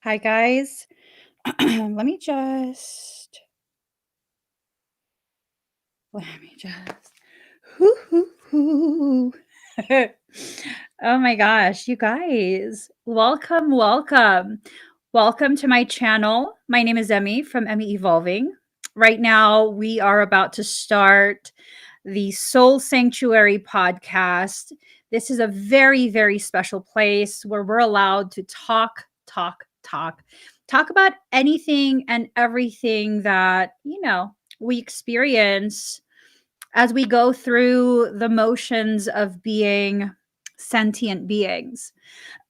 Hi, guys. Let me just, let me just, hoo, hoo, hoo. Oh my gosh, you guys, welcome, welcome. Welcome to my channel. My name is Emmie from Emmie Evolving. Right now, we are about to start the Soul Sanctuary podcast. This is a very, very special place where we're allowed to talk about anything and everything that, we experience as we go through the motions of being sentient beings.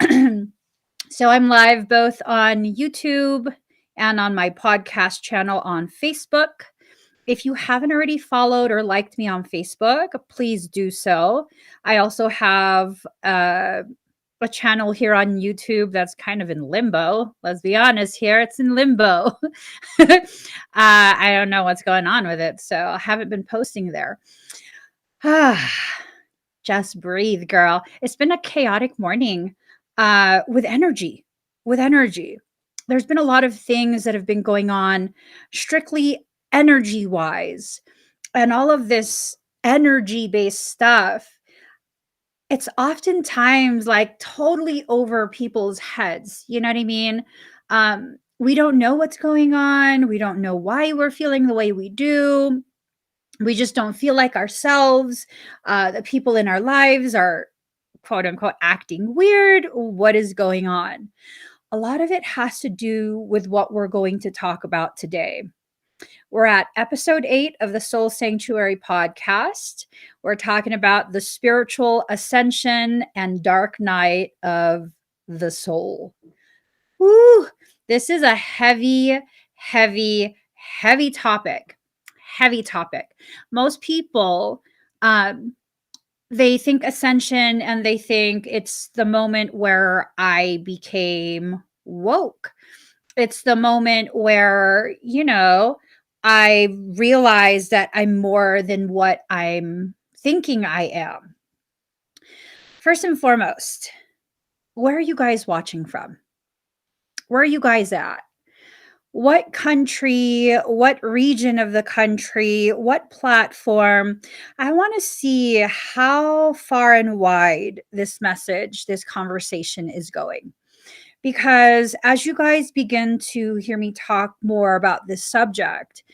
So I'm live both on YouTube and on my podcast channel on Facebook. If you haven't already followed or liked me on Facebook, please do so. I also have a channel here on YouTube that's kind of in limbo. Let's be honest here, it's in limbo. I don't know what's going on with it, so I haven't been posting there. Just breathe, girl. It's been a chaotic morning with energy. With energy. There's been a lot of things that have been going on strictly energy wise. And all of this energy based stuff, it's oftentimes like totally over people's heads. You know what I mean? We don't know what's going on. We don't know why we're feeling the way we do. We just don't feel like ourselves. The people in our lives are quote unquote acting weird. What is going on? A lot of it has to do with what we're going to talk about today. We're at episode 8 of the Soul Sanctuary podcast. We're talking about the spiritual ascension and dark night of the soul. Woo! This is a heavy, heavy, heavy topic. Heavy topic. Most people, they think ascension and they think it's the moment where I became woke. It's the moment where, I realize that I'm more than what I'm thinking I am. First and foremost, where are you guys watching from? Where are you guys at? What country, what region of the country, what platform? I want to see how far and wide this message, this conversation is going. Because as you guys begin to hear me talk more about this subject,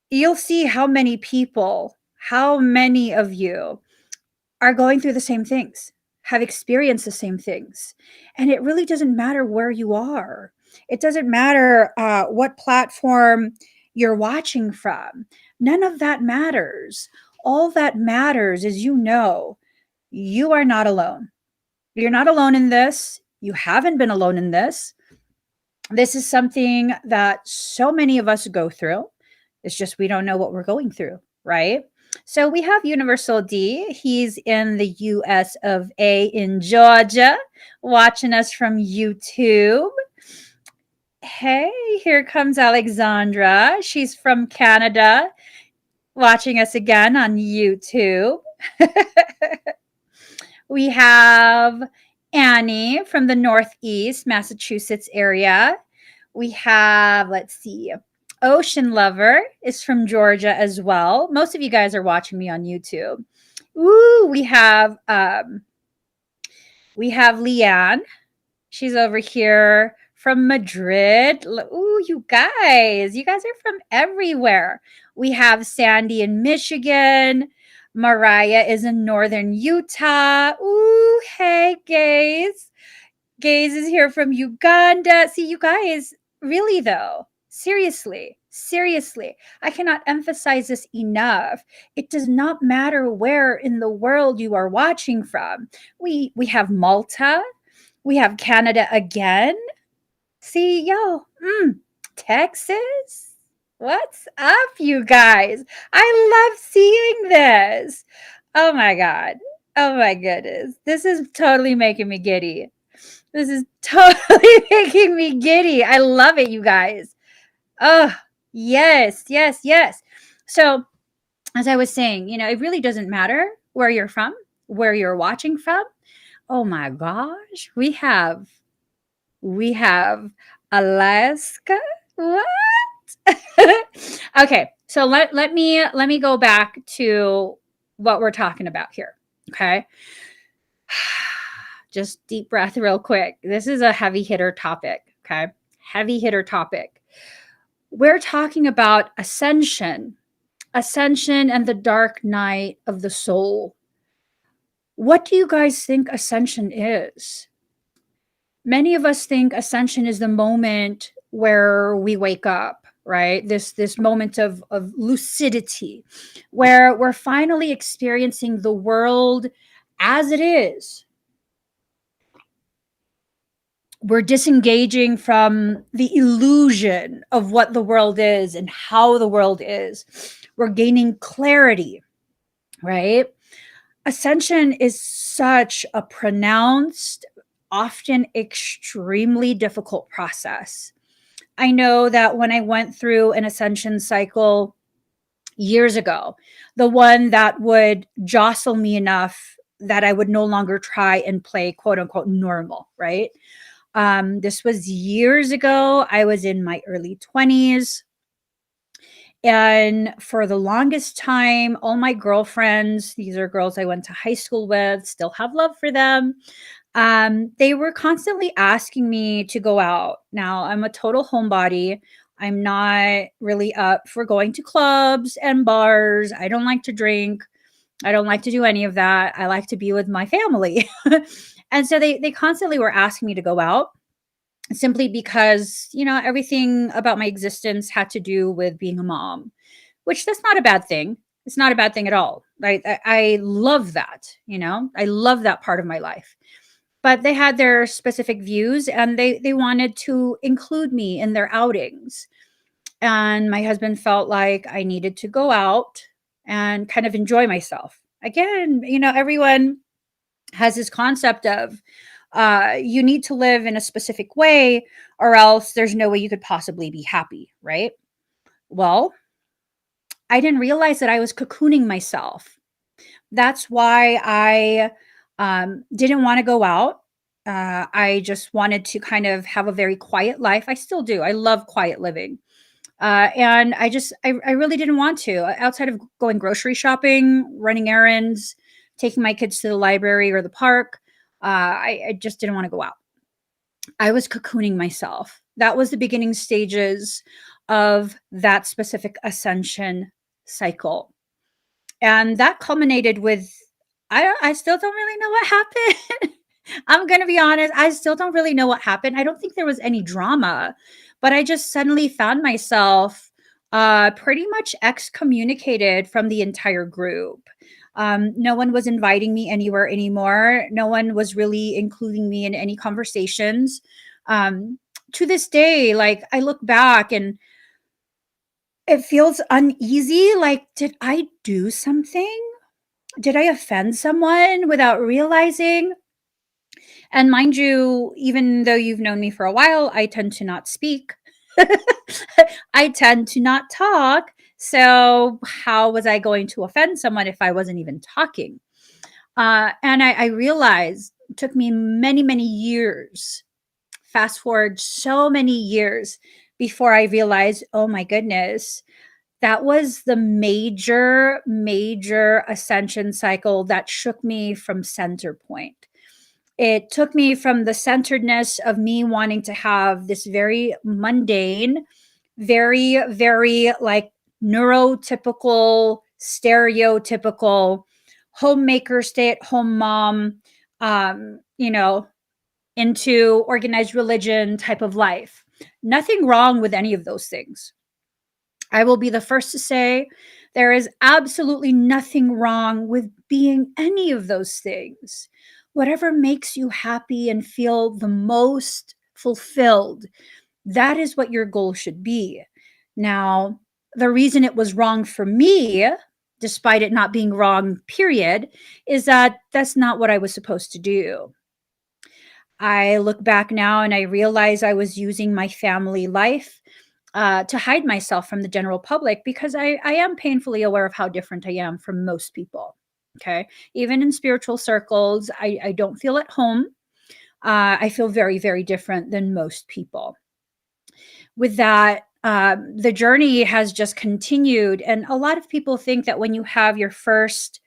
you'll see how many people, how many of you are going through the same things, have experienced the same things. And it really doesn't matter where you are. It doesn't matter what platform you're watching from. None of that matters. All that matters is you are not alone. You're not alone in this. You haven't been alone in this. This is something that so many of us go through. It's just we don't know what we're going through, right? So we have Universal D. He's in the US of A in Georgia, watching us from YouTube. Hey, here comes Alexandra. She's from Canada, watching us again on YouTube. We have Annie from the Northeast, Massachusetts area. We have, let's see, Ocean Lover is from Georgia as well. Most of you guys are watching me on YouTube. Ooh, we have Leanne. She's over here from Madrid. Ooh, you guys are from everywhere. We have Sandy in Michigan. Mariah is in northern Utah. Ooh, hey, Gaze. Gaze is here from Uganda. See, you guys, really though, seriously, I cannot emphasize this enough. It does not matter where in the world you are watching from. We have Malta, we have Canada again. See, Texas. What's up, you guys? I love seeing this. Oh my god. Oh my goodness. This is totally making me giddy. This is totally making me giddy. I love it, you guys. Oh, yes, yes, yes. So, as I was saying, it really doesn't matter where you're from, where you're watching from. Oh my gosh, we have We have Alaska. What? Okay, so let me go back to what we're talking about here. Okay. Just deep breath real quick. This is a heavy hitter topic, okay? Heavy hitter topic. We're talking about ascension. Ascension and the dark night of the soul. What do you guys think ascension is? Many of us think ascension is the moment where we wake up, right? This moment of lucidity where we're finally experiencing the world as it is. We're disengaging from the illusion of what the world is and how the world is. We're gaining clarity, right? Ascension is such a pronounced, often extremely difficult process. I know that when I went through an ascension cycle years ago, the one that would jostle me enough that I would no longer try and play quote unquote normal, right? This was years ago. I was in my early 20s. And for the longest time, all my girlfriends, these are girls I went to high school with, still have love for them. They were constantly asking me to go out. Now, I'm a total homebody. I'm not really up for going to clubs and bars. I don't like to drink. I don't like to do any of that. I like to be with my family. And so they constantly were asking me to go out simply because, everything about my existence had to do with being a mom, which that's not a bad thing. It's not a bad thing at all. I love that, I love that part of my life. But they had their specific views and they wanted to include me in their outings. And my husband felt like I needed to go out and kind of enjoy myself. Again, everyone has this concept of you need to live in a specific way or else there's no way you could possibly be happy, right? Well, I didn't realize that I was cocooning myself. That's why I didn't want to go out. I just wanted to kind of have a very quiet life. I still do. I love quiet living. And I really didn't want to. Outside of going grocery shopping, running errands, taking my kids to the library or the park, I just didn't want to go out. I was cocooning myself. That was the beginning stages of that specific ascension cycle. And that culminated with I still don't really know what happened. I'm going to be honest, I still don't really know what happened. I don't think there was any drama, but I just suddenly found myself pretty much excommunicated from the entire group. No one was inviting me anywhere anymore. No one was really including me in any conversations. To this day, like I look back and it feels uneasy. Like, did I do something? Did I offend someone without realizing? And mind you, even though you've known me for a while, I tend to not speak. I tend to not talk. So, how was I going to offend someone if I wasn't even talking? And I realized it took me many, many years, fast forward so many years before I realized, oh my goodness, that was the major, major ascension cycle that shook me from center point. It took me from the centeredness of me wanting to have this very mundane, very, very like neurotypical, stereotypical homemaker, stay at home mom, um, you know, into organized religion type of life. Nothing wrong with any of those things. I will be the first to say there is absolutely nothing wrong with being any of those things. Whatever makes you happy and feel the most fulfilled, that is what your goal should be. Now, the reason it was wrong for me, despite it not being wrong, period, is that that's not what I was supposed to do. I look back now and I realize I was using my family life to hide myself from the general public because I am painfully aware of how different I am from most people. Okay. Even in spiritual circles, I don't feel at home. I feel very, very different than most people. With that, the journey has just continued. And a lot of people think that when you have your first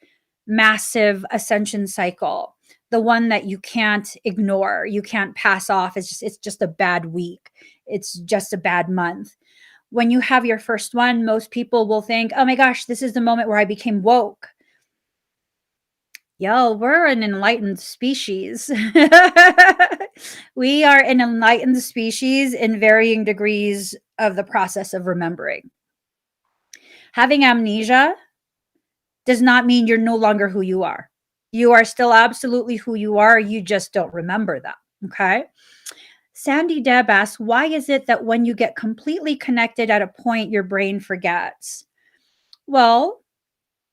massive ascension cycle, the one that you can't ignore, you can't pass off, it's just a bad week. It's just a bad month. When you have your first one, most people will think, oh my gosh, this is the moment where I became woke. Yo, we're an enlightened species. We are an enlightened species in varying degrees of the process of remembering. Having amnesia does not mean you're no longer who you are. You are still absolutely who you are. You just don't remember that. Okay. Sandy Deb asks, why is it that when you get completely connected at a point, your brain forgets? Well,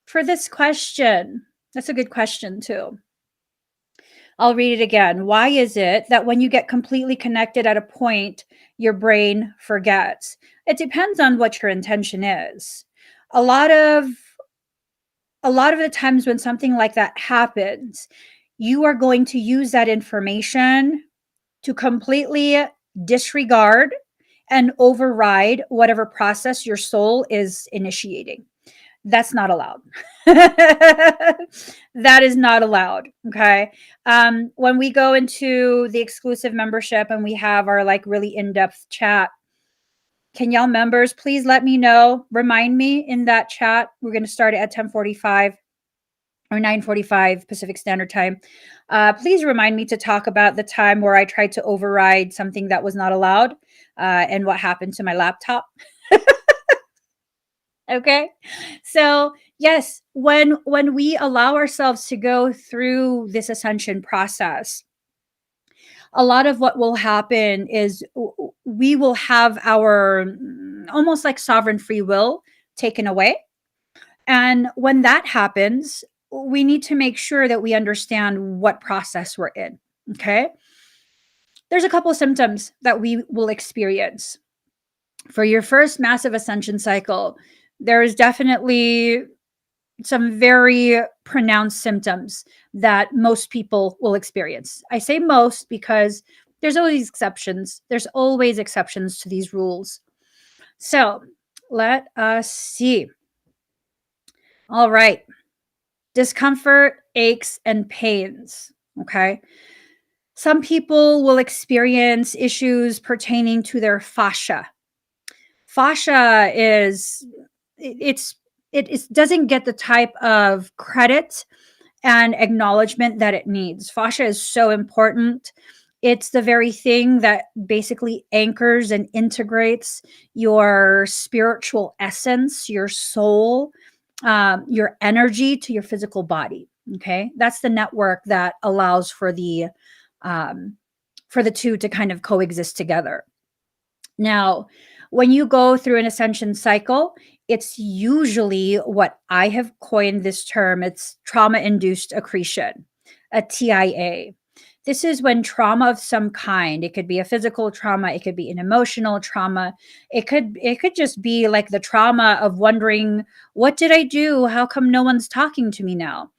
for this question, that's a good question too. I'll read it again. Why is it that when you get completely connected at a point, your brain forgets? It depends on what your intention is. A lot of the times when something like that happens, you are going to use that information to completely disregard and override whatever process your soul is initiating. That's not allowed. That is not allowed. Okay. When we go into the exclusive membership and we have our like really in-depth chat, can y'all members please let me know, remind me in that chat. We're going to start at 10:45 or 9:45 Pacific Standard Time. Please remind me to talk about the time where I tried to override something that was not allowed, and what happened to my laptop. Okay. So yes, when we allow ourselves to go through this ascension process, a lot of what will happen is we will have our almost like sovereign free will taken away. And when that happens, we need to make sure that we understand what process we're in. Okay. There's a couple of symptoms that we will experience. For your first massive ascension cycle, there is definitely some very pronounced symptoms that most people will experience. I say most because there's always exceptions. There's always exceptions to these rules. So let us see. All right. Discomfort, aches, and pains. Okay. Some people will experience issues pertaining to their fascia. Fascia is it doesn't get the type of credit and acknowledgement that it needs. Fascia is so important. It's the very thing that basically anchors and integrates your spiritual essence, your soul, your energy to your physical body. Okay, that's the network that allows for the two to kind of coexist together. Now, when you go through an ascension cycle, it's usually what I have coined this term. It's trauma induced accretion, a TIA. This is when trauma of some kind, it could be a physical trauma, it could be an emotional trauma, it could just be like the trauma of wondering, what did I do? How come no one's talking to me now?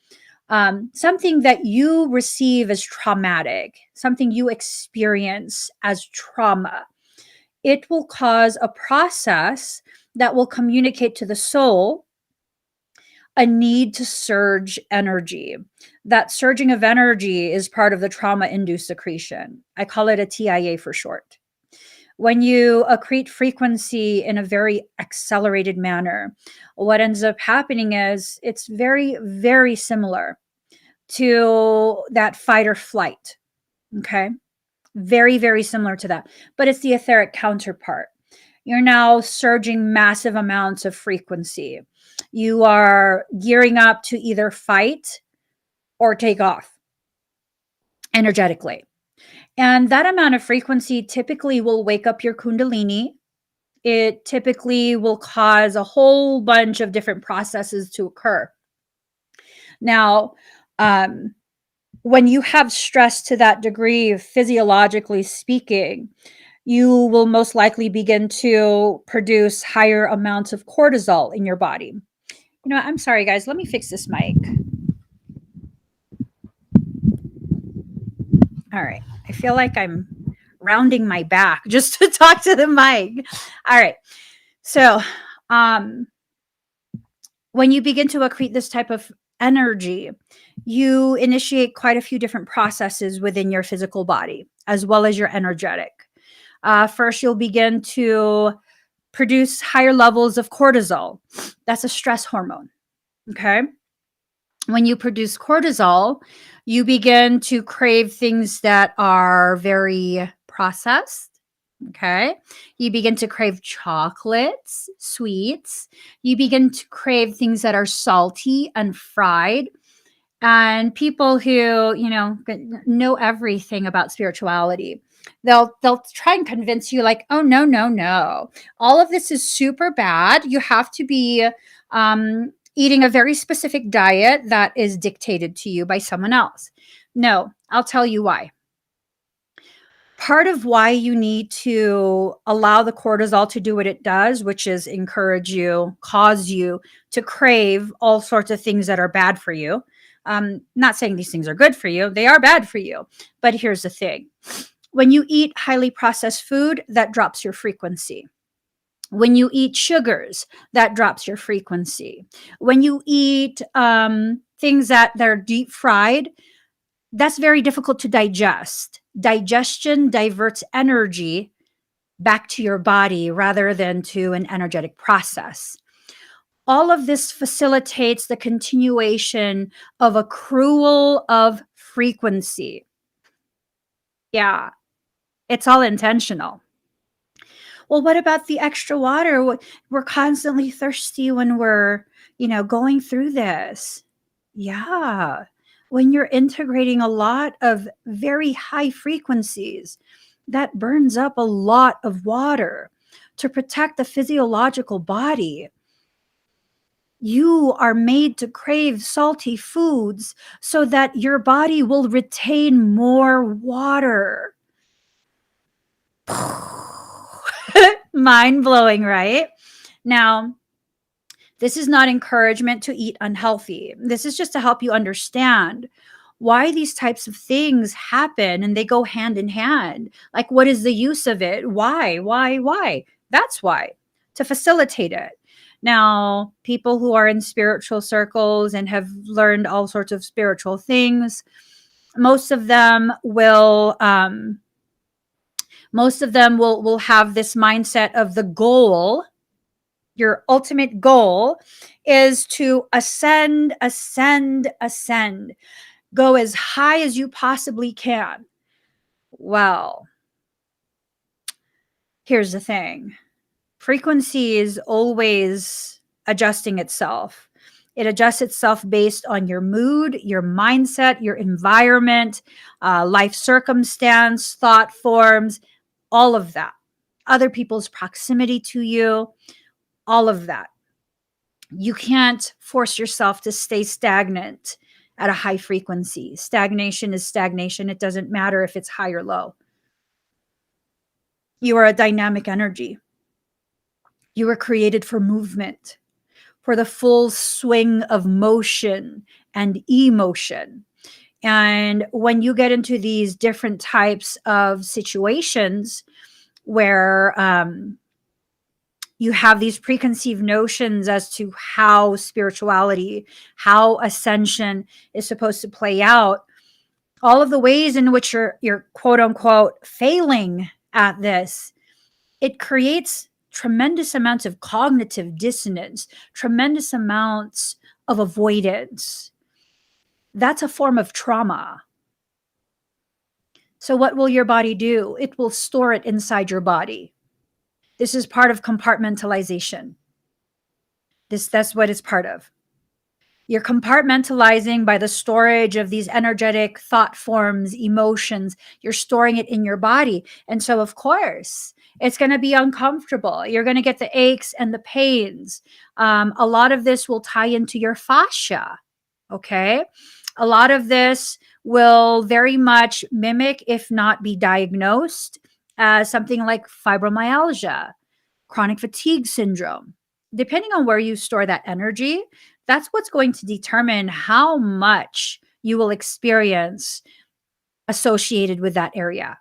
Something that you receive as traumatic, something you experience as trauma, it will cause a process that will communicate to the soul a need to surge energy. That surging of energy is part of the trauma induced secretion. I call it a TIA for short. When you accrete frequency in a very accelerated manner, what ends up happening is it's very, very similar to that fight or flight. Okay. Very, very similar to that, but it's the etheric counterpart. You're now surging massive amounts of frequency. You are gearing up to either fight or take off energetically. And that amount of frequency typically will wake up your Kundalini. It typically will cause a whole bunch of different processes to occur. Now, when you have stress to that degree, physiologically speaking, you will most likely begin to produce higher amounts of cortisol in your body. You know, I'm sorry, guys. Let me fix this mic. All right. I feel like I'm rounding my back just to talk to the mic. All right. So, um, when you begin to accrete this type of energy, you initiate quite a few different processes within your physical body, as well as your energetic. First, you'll begin to produce higher levels of cortisol. That's a stress hormone. Okay. When you produce cortisol, you begin to crave things that are very processed. Okay. You begin to crave chocolates, sweets. You begin to crave things that are salty and fried. And people who, know everything about spirituality, they'll try and convince you like, oh, no, no, no. All of this is super bad. You have to be eating a very specific diet that is dictated to you by someone else. No, I'll tell you why. Part of why you need to allow the cortisol to do what it does, which is cause you to crave all sorts of things that are bad for you. Not saying these things are good for you, they are bad for you. But here's the thing: when you eat highly processed food, that drops your frequency. When you eat sugars, that drops your frequency. When you eat things that they're deep fried, that's very difficult to digest. Digestion diverts energy back to your body rather than to an energetic process. All of this facilitates the continuation of accrual of frequency. Yeah, it's all intentional. Well, what about the extra water? We're constantly thirsty when we're, going through this. Yeah. When you're integrating a lot of very high frequencies, that burns up a lot of water to protect the physiological body. You are made to crave salty foods so that your body will retain more water. Mind blowing, right? Now, this is not encouragement to eat unhealthy. This is just to help you understand why these types of things happen and they go hand in hand. Like, what is the use of it? Why? Why? That's why, to facilitate it. Now, people who are in spiritual circles and have learned all sorts of spiritual things, most of them will have this mindset of the goal. Your ultimate goal is to ascend, go as high as you possibly can. Well, here's the thing: frequency is always adjusting itself. It adjusts itself based on your mood, your mindset, your environment, life circumstance, thought forms, all of that. Other people's proximity to you, all of that. You can't force yourself to stay stagnant at a high frequency. Stagnation is stagnation. It doesn't matter if it's high or low. You are a dynamic energy. You were created for movement, for the full swing of motion and emotion. And when you get into these different types of situations where you have these preconceived notions as to how spirituality, how ascension is supposed to play out, all of the ways in which you're quote unquote failing at this, it creates tremendous amounts of cognitive dissonance, tremendous amounts of avoidance. That's a form of trauma. So what will your body do? It will store it inside your body. This is part of compartmentalization. That's what it's part of. You're compartmentalizing by the storage of these energetic thought forms, emotions. You're storing it in your body. And so, of course, it's going to be uncomfortable. You're going to get the aches and the pains. A lot of this will tie into your fascia. Okay. A lot of this will very much mimic, if not be diagnosed, as something like fibromyalgia, chronic fatigue syndrome. Depending on where you store that energy, that's what's going to determine how much you will experience associated with that area.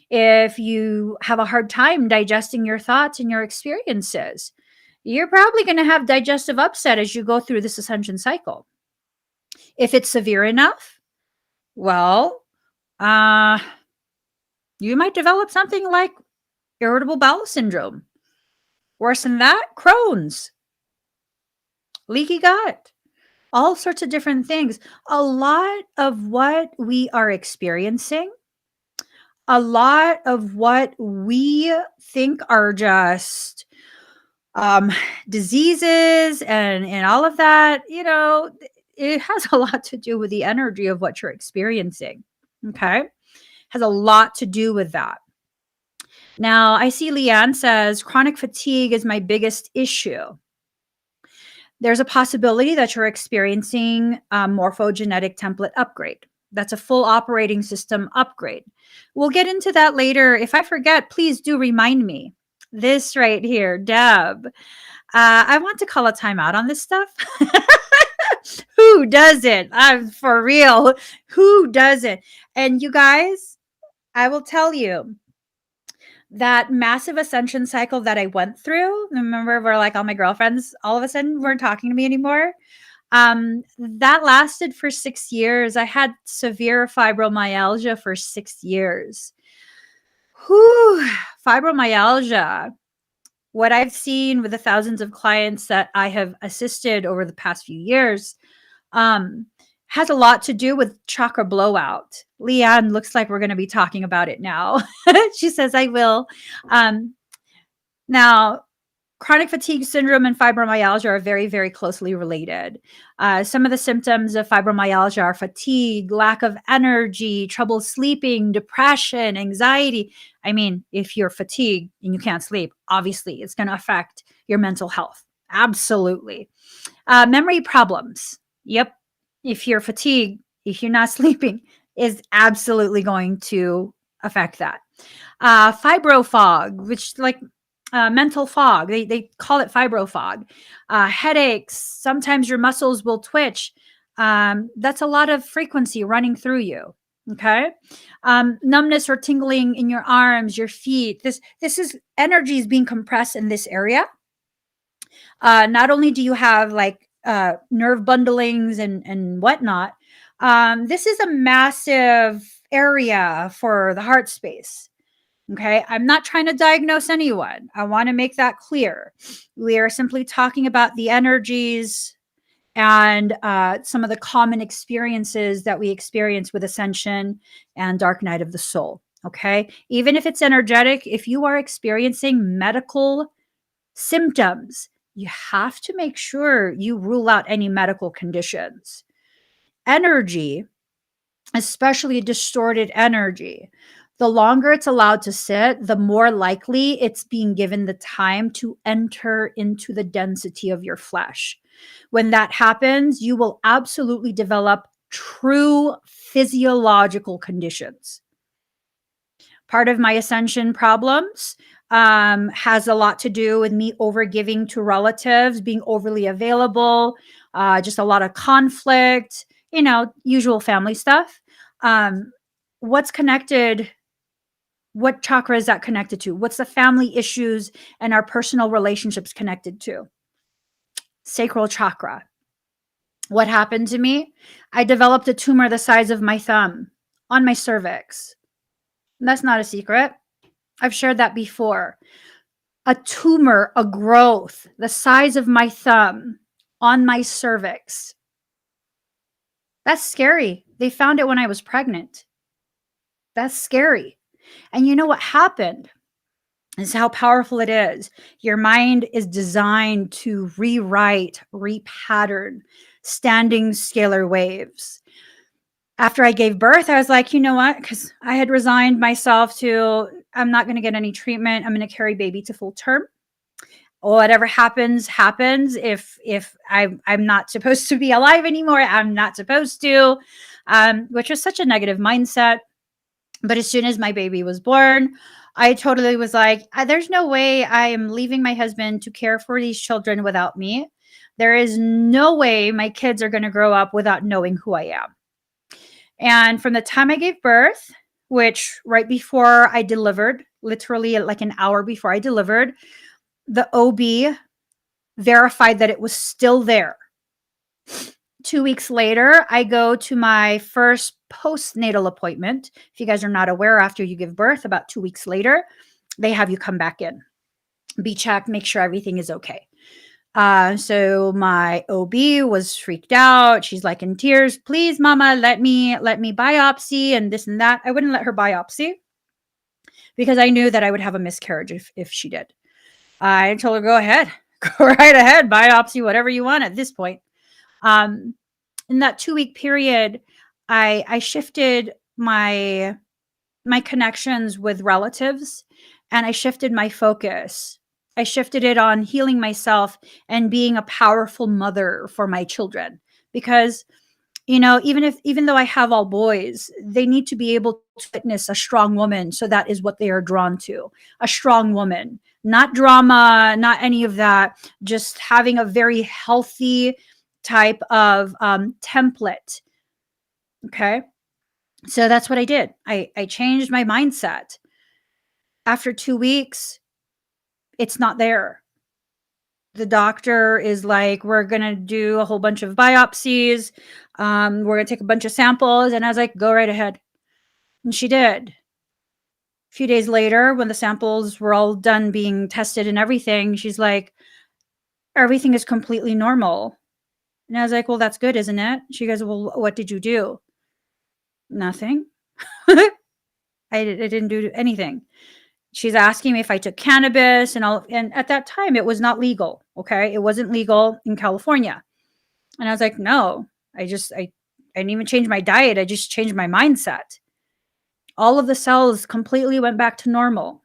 If you have a hard time digesting your thoughts and your experiences, you're probably going to have digestive upset as you go through this ascension cycle. If it's severe enough, well, you might develop something like irritable bowel syndrome. Worse than that, Crohn's, leaky gut, all sorts of different things. A lot of what we are experiencing, a lot of what we think are just diseases and all of that, it has a lot to do with the energy of what you're experiencing. Okay. Has a lot to do with that. Now, I see Leanne says chronic fatigue is my biggest issue. There's a possibility that you're experiencing a morphogenetic template upgrade. That's a full operating system upgrade. We'll get into that later. If I forget, please do remind me. This right here, Deb. I want to call a timeout on this stuff. Who doesn't? I'm for real. Who doesn't? And you guys, I will tell you, that massive ascension cycle that I went through, remember where like all my girlfriends all of a sudden weren't talking to me anymore? That lasted for 6 years. I had severe fibromyalgia for 6 years. Whew, fibromyalgia. What I've seen with the thousands of clients that I have assisted over the past few years, has a lot to do with chakra blowout. Leanne, looks like we're going to be talking about it now. She says, I will. Now, chronic fatigue syndrome and fibromyalgia are very, very closely related. Some of the symptoms of fibromyalgia are fatigue, lack of energy, trouble sleeping, depression, anxiety. I mean, if you're fatigued and you can't sleep, obviously it's going to affect your mental health. Absolutely. Memory problems. Yep. If you're fatigued, if you're not sleeping, is absolutely going to affect that. Fibro fog, which like mental fog, they call it fibro fog. Headaches, sometimes your muscles will twitch. That's a lot of frequency running through you. Okay. Numbness or tingling in your arms, your feet. This is energy is being compressed in this area. Not only do you have like nerve bundlings and whatnot, this is a massive area for the heart space. Okay. I'm not trying to diagnose anyone. I want to make that clear. We are simply talking about the energies and some of the common experiences that we experience with Ascension and Dark Night of the Soul. Okay. Even if it's energetic, if you are experiencing medical symptoms, you have to make sure you rule out any medical conditions. Energy, especially distorted energy, the longer it's allowed to sit, the more likely it's being given the time to enter into the density of your flesh. When that happens, you will absolutely develop true physiological conditions. Part of my ascension problems has a lot to do with me overgiving to relatives, being overly available, just a lot of conflict, usual family stuff. What's connected? What chakra is that connected to? What's the family issues and our personal relationships connected to? Sacral chakra. What happened to me? I developed a tumor the size of my thumb on my cervix. That's not a secret. I've shared that before. A tumor, a growth, the size of my thumb on my cervix. That's scary. They found it when I was pregnant. That's scary. And you know what happened? Is how powerful it is. Your mind is designed to rewrite, repattern standing scalar waves. After I gave birth, I was like, you know what? Because I had resigned myself to, I'm not going to get any treatment. I'm going to carry baby to full term. Whatever happens, happens. If I'm not supposed to be alive anymore, I'm not supposed to, which was such a negative mindset. But as soon as my baby was born, I totally was like, there's no way I am leaving my husband to care for these children without me. There is no way my kids are going to grow up without knowing who I am. And from the time I gave birth, which right before I delivered, literally like an hour before I delivered, the OB verified that it was still there. 2 weeks later, I go to my first postnatal appointment. If you guys are not aware, after you give birth, about 2 weeks later, they have you come back in, be checked, make sure everything is okay. So my OB was freaked out. She's like in tears. Please, mama, let me biopsy and this and that. I wouldn't let her biopsy because I knew that I would have a miscarriage if she did. I told her, go ahead, go right ahead, biopsy, whatever you want at this point. Um, in that 2 week period, I shifted my connections with relatives, and I shifted my focus. I shifted it on healing myself and being a powerful mother for my children. Because, even though I have all boys, they need to be able to witness a strong woman. So that is what they are drawn to, a strong woman, not drama, not any of that, just having a very healthy type of template. Okay. So that's what I did. I changed my mindset. After 2 weeks, it's not there. The doctor is like, we're going to do a whole bunch of biopsies. We're going to take a bunch of samples. And I was like, go right ahead. And she did. A few days later, when the samples were all done being tested and everything, she's like, everything is completely normal. And I was like, well, that's good, isn't it? She goes, well, what did you do? Nothing. I didn't do anything. She's asking me if I took cannabis and all. And at that time, it was not legal. Okay. It wasn't legal in California. And I was like, no, I didn't even change my diet. I just changed my mindset. All of the cells completely went back to normal.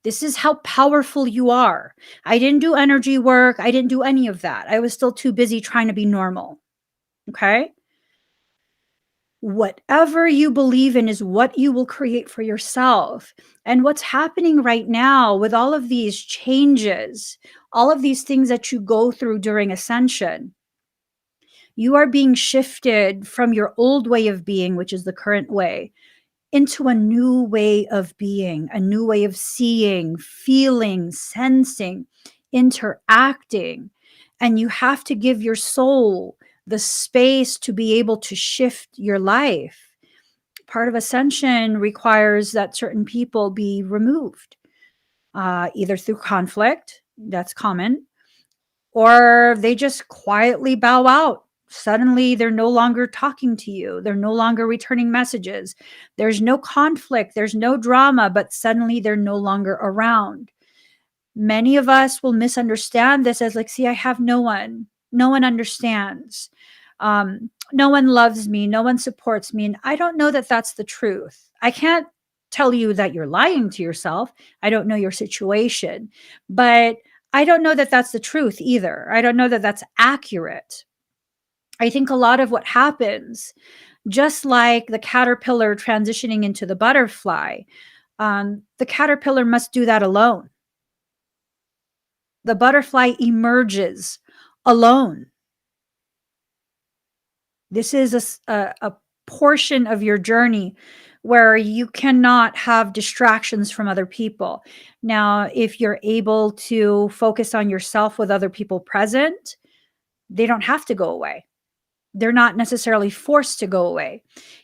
This is how powerful you are. I didn't do energy work. I didn't do any of that. I was still too busy trying to be normal. Okay. Whatever you believe in is what you will create for yourself. And what's happening right now with all of these changes, all of these things that you go through during Ascension, you are being shifted from your old way of being, which is the current way, into a new way of being, a new way of seeing, feeling, sensing, interacting. And you have to give your soul the space to be able to shift your life. Part of Ascension requires that certain people be removed, either through conflict, that's common, or they just quietly bow out. Suddenly, they're no longer talking to you. They're no longer returning messages. There's no conflict. There's no drama, but suddenly they're no longer around. Many of us will misunderstand this as like, see, I have no one. No one understands. No one loves me. No one supports me. And I don't know that that's the truth. I can't tell you that you're lying to yourself. I don't know your situation, but I don't know that that's the truth either. I don't know that that's accurate. I think a lot of what happens, just like the caterpillar transitioning into the butterfly, the caterpillar must do that alone. The butterfly emerges alone. This is a portion of your journey where you cannot have distractions from other people. Now, if you're able to focus on yourself with other people present, they don't have to go away. They're not necessarily forced to go away.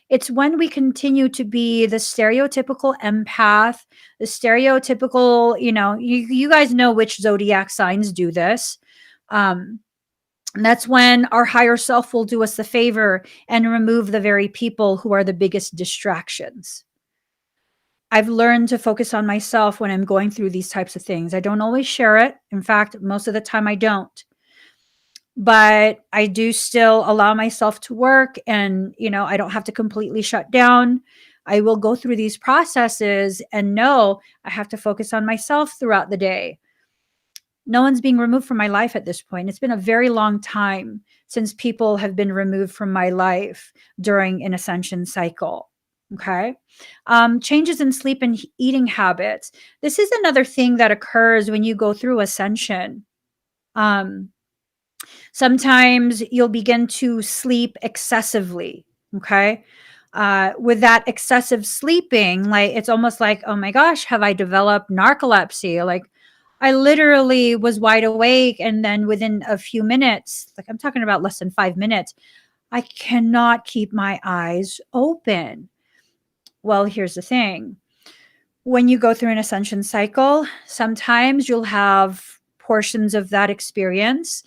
It's when we continue to be the stereotypical empath, the stereotypical, you guys know which zodiac signs do this. And that's when our higher self will do us the favor and remove the very people who are the biggest distractions. I've learned to focus on myself when I'm going through these types of things. I don't always share it. In fact, most of the time I don't. But I do still allow myself to work, and, I don't have to completely shut down. I will go through these processes and know I have to focus on myself throughout the day. No one's being removed from my life at this point. It's been a very long time since people have been removed from my life during an Ascension cycle. Okay. Changes in sleep and eating habits. This is another thing that occurs when you go through Ascension. Sometimes you'll begin to sleep excessively. Okay. With that excessive sleeping, like it's almost like, oh my gosh, have I developed narcolepsy? Like I literally was wide awake, and then within a few minutes, like I'm talking about less than 5 minutes, I cannot keep my eyes open. Well, here's the thing. When you go through an ascension cycle, sometimes you'll have portions of that experience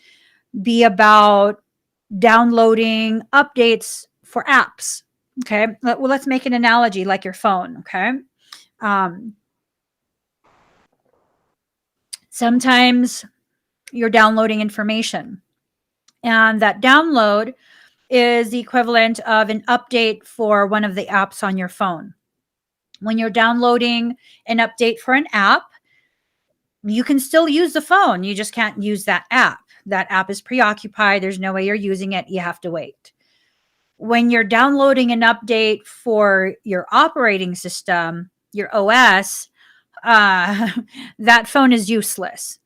be about downloading updates for apps. Okay. Well, let's make an analogy like your phone. Okay. Um, Sometimes you're downloading information, and that download is the equivalent of an update for one of the apps on your phone. When you're downloading an update for an app, you can still use the phone. You just can't use that app. That app is preoccupied. There's no way you're using it. You have to wait. When you're downloading an update for your operating system, your OS, uh, that phone is useless.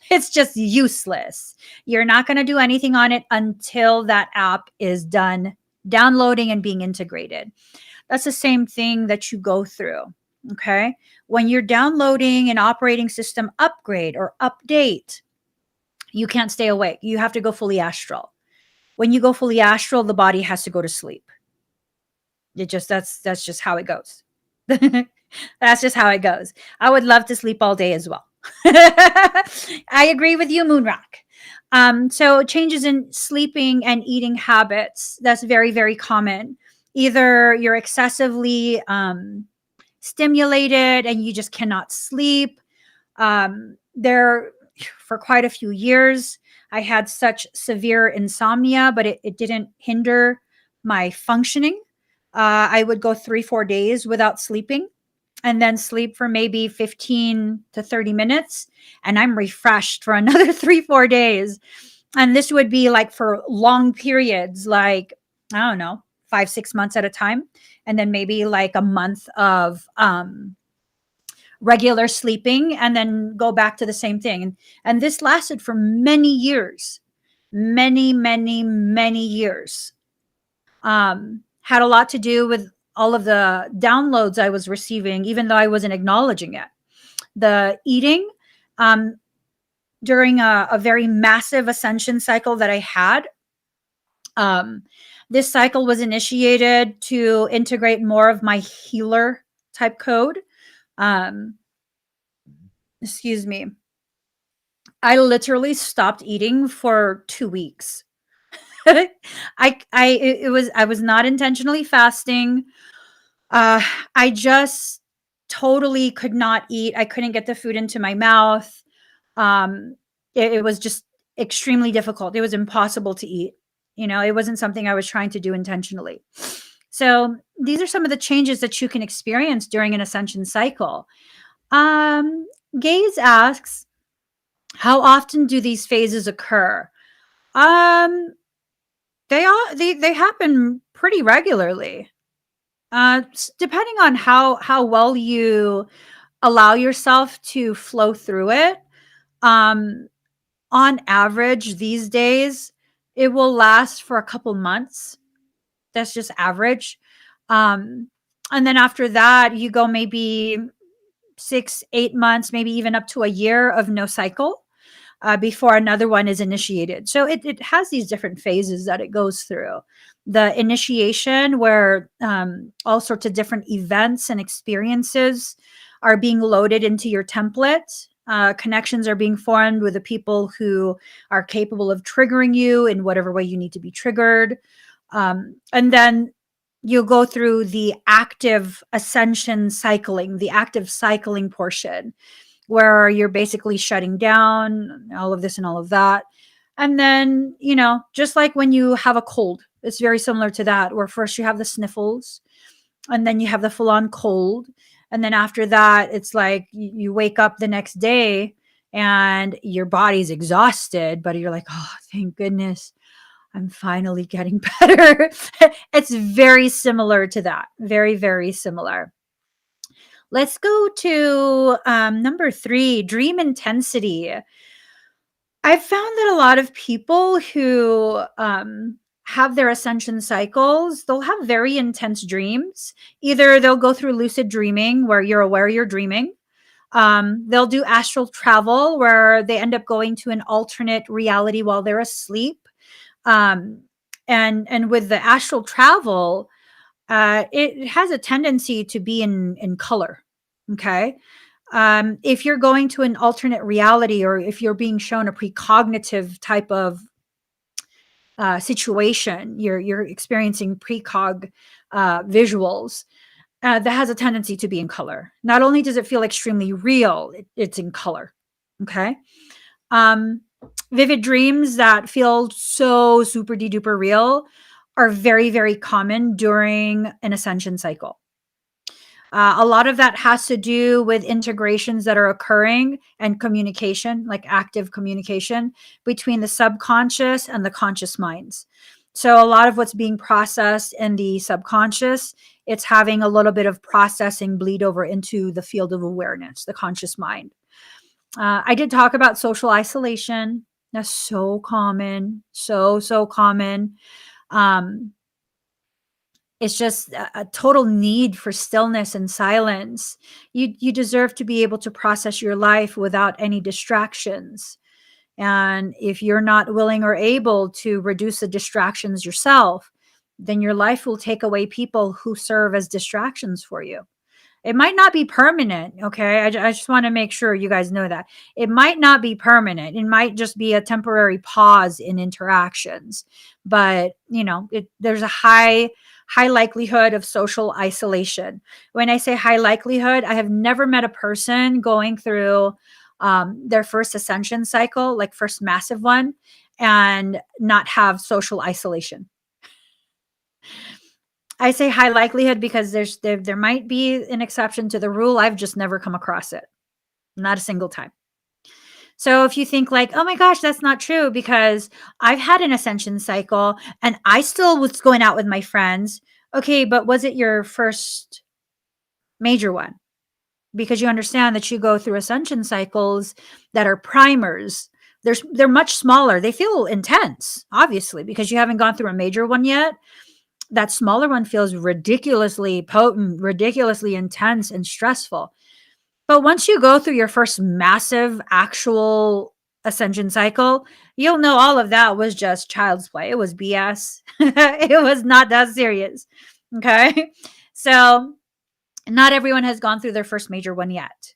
It's just useless. You're not going to do anything on it until that app is done downloading and being integrated. That's the same thing that you go through. Okay. When you're downloading an operating system upgrade or update, you can't stay awake. You have to go fully astral. When you go fully astral, the body has to go to sleep. That's just how it goes. That's just how it goes. I would love to sleep all day as well. I agree with you, Moonrock. So changes in sleeping and eating habits, that's very, very common. Either you're excessively stimulated and you just cannot sleep. There, for quite a few years, I had such severe insomnia, but it didn't hinder my functioning. I would go 3, 4 days without sleeping, and then sleep for maybe 15 to 30 minutes. And I'm refreshed for another 3, 4 days. And this would be like for long periods, like, I don't know, 5, 6 months at a time. And then maybe like a month of regular sleeping, and then go back to the same thing. And this lasted for many years, many, many, many years. Had a lot to do with all of the downloads I was receiving, even though I wasn't acknowledging it. The eating, um, during a very massive ascension cycle that I had, um, this cycle was initiated to integrate more of my healer type code. Um, excuse me. I literally stopped eating for 2 weeks. I was not intentionally fasting. Uh, I just totally could not eat. I couldn't get the food into my mouth. Um, it was just extremely difficult. It was impossible to eat. It wasn't something I was trying to do intentionally. So these are some of the changes that you can experience during an ascension cycle. Um, Gaze asks, how often do these phases occur? Um, they happen pretty regularly. Depending on how well you allow yourself to flow through it. Um, on average, these days, it will last for a couple months. That's just average. Um, and then after that, you go maybe 6, 8 months, maybe even up to a year of no cycle before another one is initiated. So it has these different phases that it goes through. The initiation, where all sorts of different events and experiences are being loaded into your template. Connections are being formed with the people who are capable of triggering you in whatever way you need to be triggered. And then you'll go through the active ascension cycling, the active cycling portion, where you're basically shutting down all of this and all of that. And then, just like when you have a cold, it's very similar to that, where first you have the sniffles, and then you have the full on cold. And then after that, it's like you wake up the next day and your body's exhausted, but you're like, oh, thank goodness, I'm finally getting better. It's very similar to that. Very, very similar. Let's go to number 3, dream intensity. I've found that a lot of people who have their ascension cycles, they'll have very intense dreams. Either they'll go through lucid dreaming where you're aware you're dreaming. They'll do astral travel where they end up going to an alternate reality while they're asleep. Um, and with the astral travel, it has a tendency to be in color. Okay. If you're going to an alternate reality, or if you're being shown a precognitive type of situation, you're experiencing precog visuals, that has a tendency to be in color. Not only does it feel extremely real, it's in color. Okay. Um, Vivid dreams that feel so super duper real are very, very common during an ascension cycle. A lot of that has to do with integrations that are occurring and communication, like active communication between the subconscious and the conscious minds. So a lot of what's being processed in the subconscious, it's having a little bit of processing bleed over into the field of awareness, the conscious mind. I did talk about social isolation. That's so common, so common. Um, it's just a total need for stillness and silence. You deserve to be able to process your life without any distractions. And if you're not willing or able to reduce the distractions yourself, then your life will take away people who serve as distractions for you. It might not be permanent, okay? I just wanna make sure you guys know that. It might not be permanent. It might just be a temporary pause in interactions. But, there's a high likelihood of social isolation. When I say high likelihood, I have never met a person going through, their first ascension cycle, like first massive one, and not have social isolation. I say high likelihood because there might be an exception to the rule. I've just never come across it. Not a single time. So if you think like, "Oh my gosh, that's not true because I've had an ascension cycle and I still was going out with my friends." Okay, but was it your first major one? Because you understand that you go through ascension cycles that are primers. They're much smaller. They feel intense, obviously, because you haven't gone through a major one yet. That smaller one feels ridiculously potent, ridiculously intense and stressful. But once you go through your first massive actual ascension cycle, you'll know all of that was just child's play. It was BS. It was not that serious. Okay. So, not everyone has gone through their first major one yet.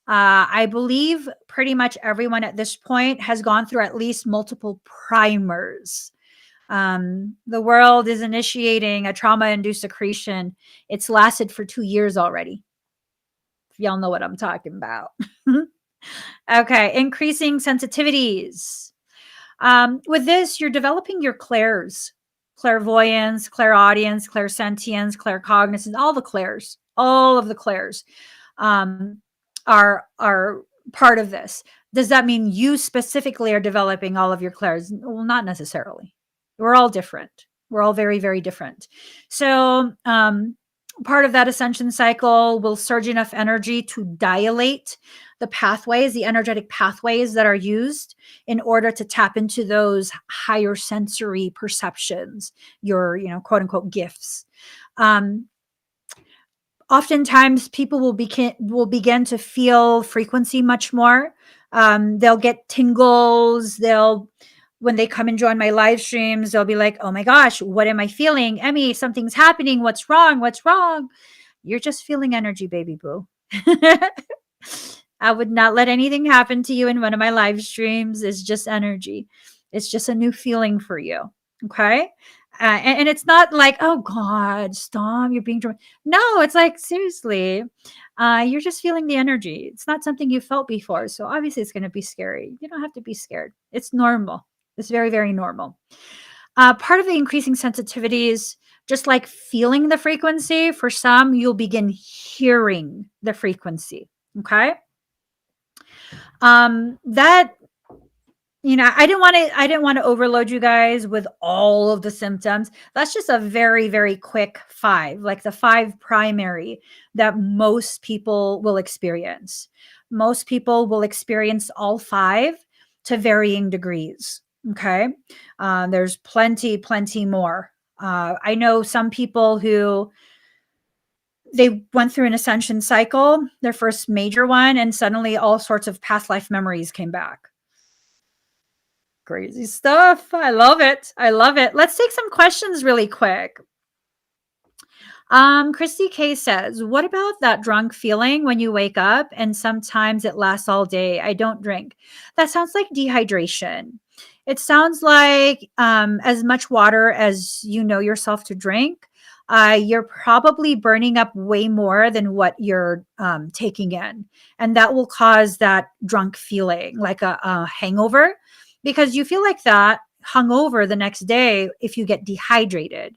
I believe pretty much everyone at this point has gone through at least multiple primers. The world is initiating a trauma induced secretion. It's lasted for 2 years already. If y'all know what I'm talking about. Okay, increasing sensitivities. With this, you're developing your clairs, clairvoyance, clairaudience, clairsentience, claircognizance, all of the clairs um, are part of this. Does that mean you specifically are developing all of your clairs? Well, not necessarily. We're all different. We're all very, very different. So, part of that ascension cycle will surge enough energy to dilate the pathways, the energetic pathways that are used in order to tap into those higher sensory perceptions, your, quote unquote gifts. Um, Oftentimes people will begin to feel frequency much more. They'll get tingles. They'll When they come and join my live streams, they'll be like, "Oh my gosh, what am I feeling? Emmie, something's happening. What's wrong? What's wrong?" You're just feeling energy, baby boo. I would not let anything happen to you in one of my live streams. It's just energy. It's just a new feeling for you. Okay. And it's not like, "Oh God, stop, you're being dramatic." No, it's like, seriously, you're just feeling the energy. It's not something you felt before. So obviously it's going to be scary. You don't have to be scared. It's normal. It's very, very normal. Part of the increasing sensitivity is just like feeling the frequency. For some, you'll begin hearing the frequency. Okay. That I didn't want to overload you guys with all of the symptoms. That's just a very, very quick five, like the five primary that most people will experience. Most people will experience all five to varying degrees. Okay. There's plenty more. I know some people who they went through an ascension cycle, their first major one, and suddenly all sorts of past life memories came back. Crazy stuff. I love it. I love it. Let's take some questions really quick. Christy K says, what about that drunk feeling when you wake up and sometimes it lasts all day? I don't drink. That sounds like dehydration. It sounds like as much water as you know yourself to drink. You're probably burning up way more than what you're taking in. And that will cause that drunk feeling, like a hangover, because you feel like that hungover the next day if you get dehydrated.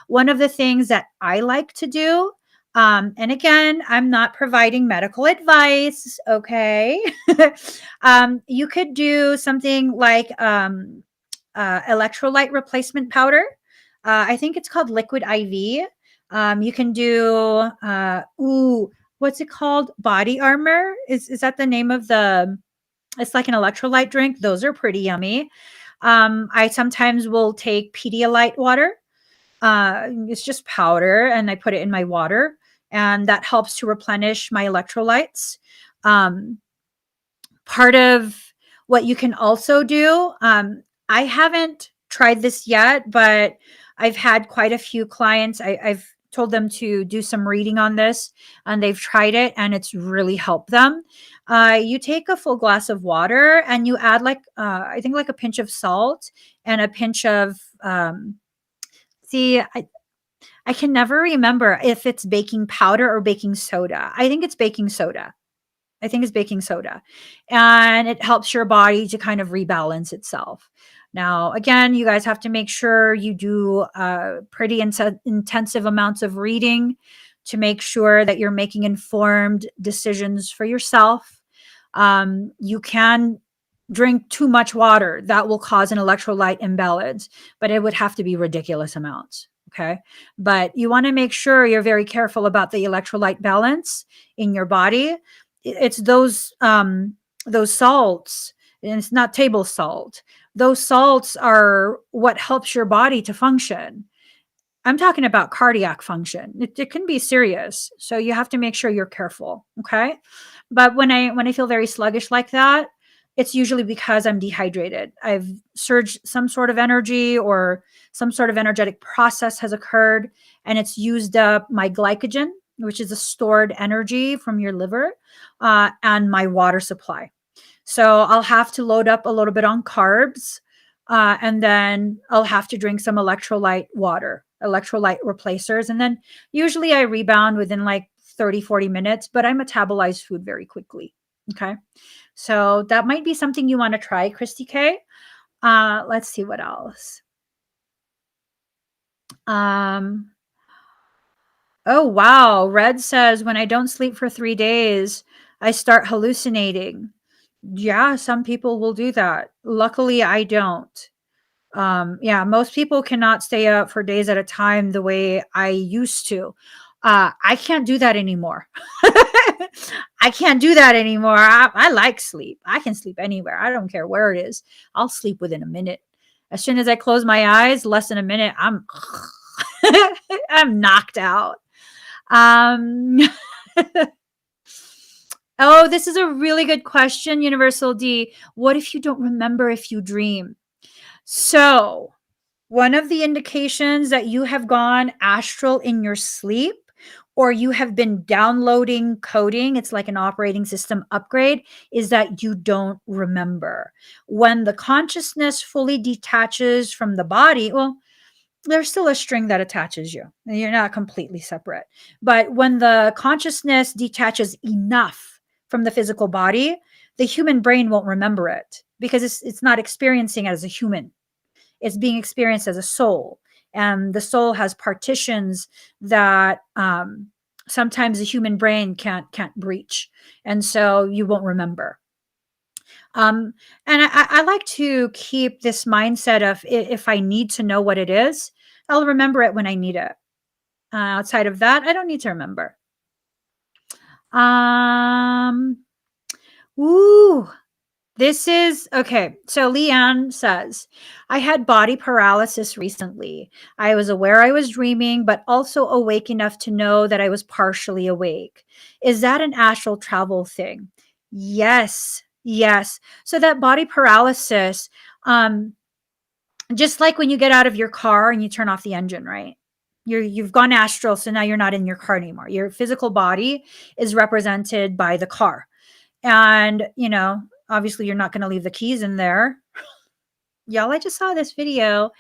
One of the things that I like to do, and again, I'm not providing medical advice, okay? You could do something like electrolyte replacement powder. I think it's called liquid IV. You can do, what's it called? Body Armor. Is that the name of the? It's like an electrolyte drink. Those are pretty yummy. I sometimes will take Pedialyte water. It's just powder, and I put it in my water, and that helps to replenish my electrolytes. Um, Part of what you can also do, I haven't tried this yet, but I've had quite a few clients. I've told them to do some reading on this, and they've tried it, and it's really helped them. You take a full glass of water and you add like I think like a pinch of salt and a pinch of see I can never remember if it's baking powder or baking soda. I think it's baking soda. I think it's baking soda. And it helps your body to kind of rebalance itself. Now, again, you guys have to make sure you do pretty intensive amounts of reading to make sure that you're making informed decisions for yourself. You can drink too much water. That will cause an electrolyte imbalance, but it would have to be ridiculous amounts. Okay. But you want to make sure you're very careful about the electrolyte balance in your body. It's those salts, and it's not table salt. Those salts are what helps your body to function. I'm talking about cardiac function. It can be serious. So you have to make sure you're careful. Okay. But when I feel very sluggish like that, it's usually because I'm dehydrated. I've surged some sort of energy, or some sort of energetic process has occurred, and it's used up my glycogen, which is a stored energy from your liver, and my water supply. So I'll have to load up a little bit on carbs, and then I'll have to drink some electrolyte water, electrolyte replacers. And then usually I rebound within like 30, 40 minutes, but I metabolize food very quickly. Okay. So that might be something you want to try, Christy K. Let's see what else. Um, oh, wow. Red says, when I don't sleep for 3 days, I start hallucinating. Yeah, some people will do that. Luckily, I don't. Yeah, most people cannot stay up for days at a time the way I used to. I can't do that anymore. I can't do that anymore. I like sleep. I can sleep anywhere. I don't care where it is. I'll sleep within a minute. As soon as I close my eyes, less than a minute, I'm I'm knocked out. Um, oh, this is a really good question, Universal D. What if you don't remember if you dream? So, one of the indications that you have gone astral in your sleep, or you have been downloading coding, it's like an operating system upgrade, is that you don't remember. When the consciousness fully detaches from the body, well, there's still a string that attaches you. You're not completely separate. But when the consciousness detaches enough from the physical body, the human brain won't remember it because it's not experiencing it as a human. It's being experienced as a soul. And the soul has partitions that sometimes the human brain can't breach. And so you won't remember. And I like to keep this mindset of if I need to know what it is, I'll remember it when I need it. Outside of that, I don't need to remember. Um, Ooh. This is okay. So Leanne says, I had body paralysis recently. I was aware I was dreaming, but also awake enough to know that I was partially awake. Is that an astral travel thing? Yes. Yes. So that body paralysis, um, just like when you get out of your car and you turn off the engine, right? You've gone astral, so now you're not in your car anymore. Your physical body is represented by the car. And, obviously you're not going to leave the keys in there. Y'all, I just saw this video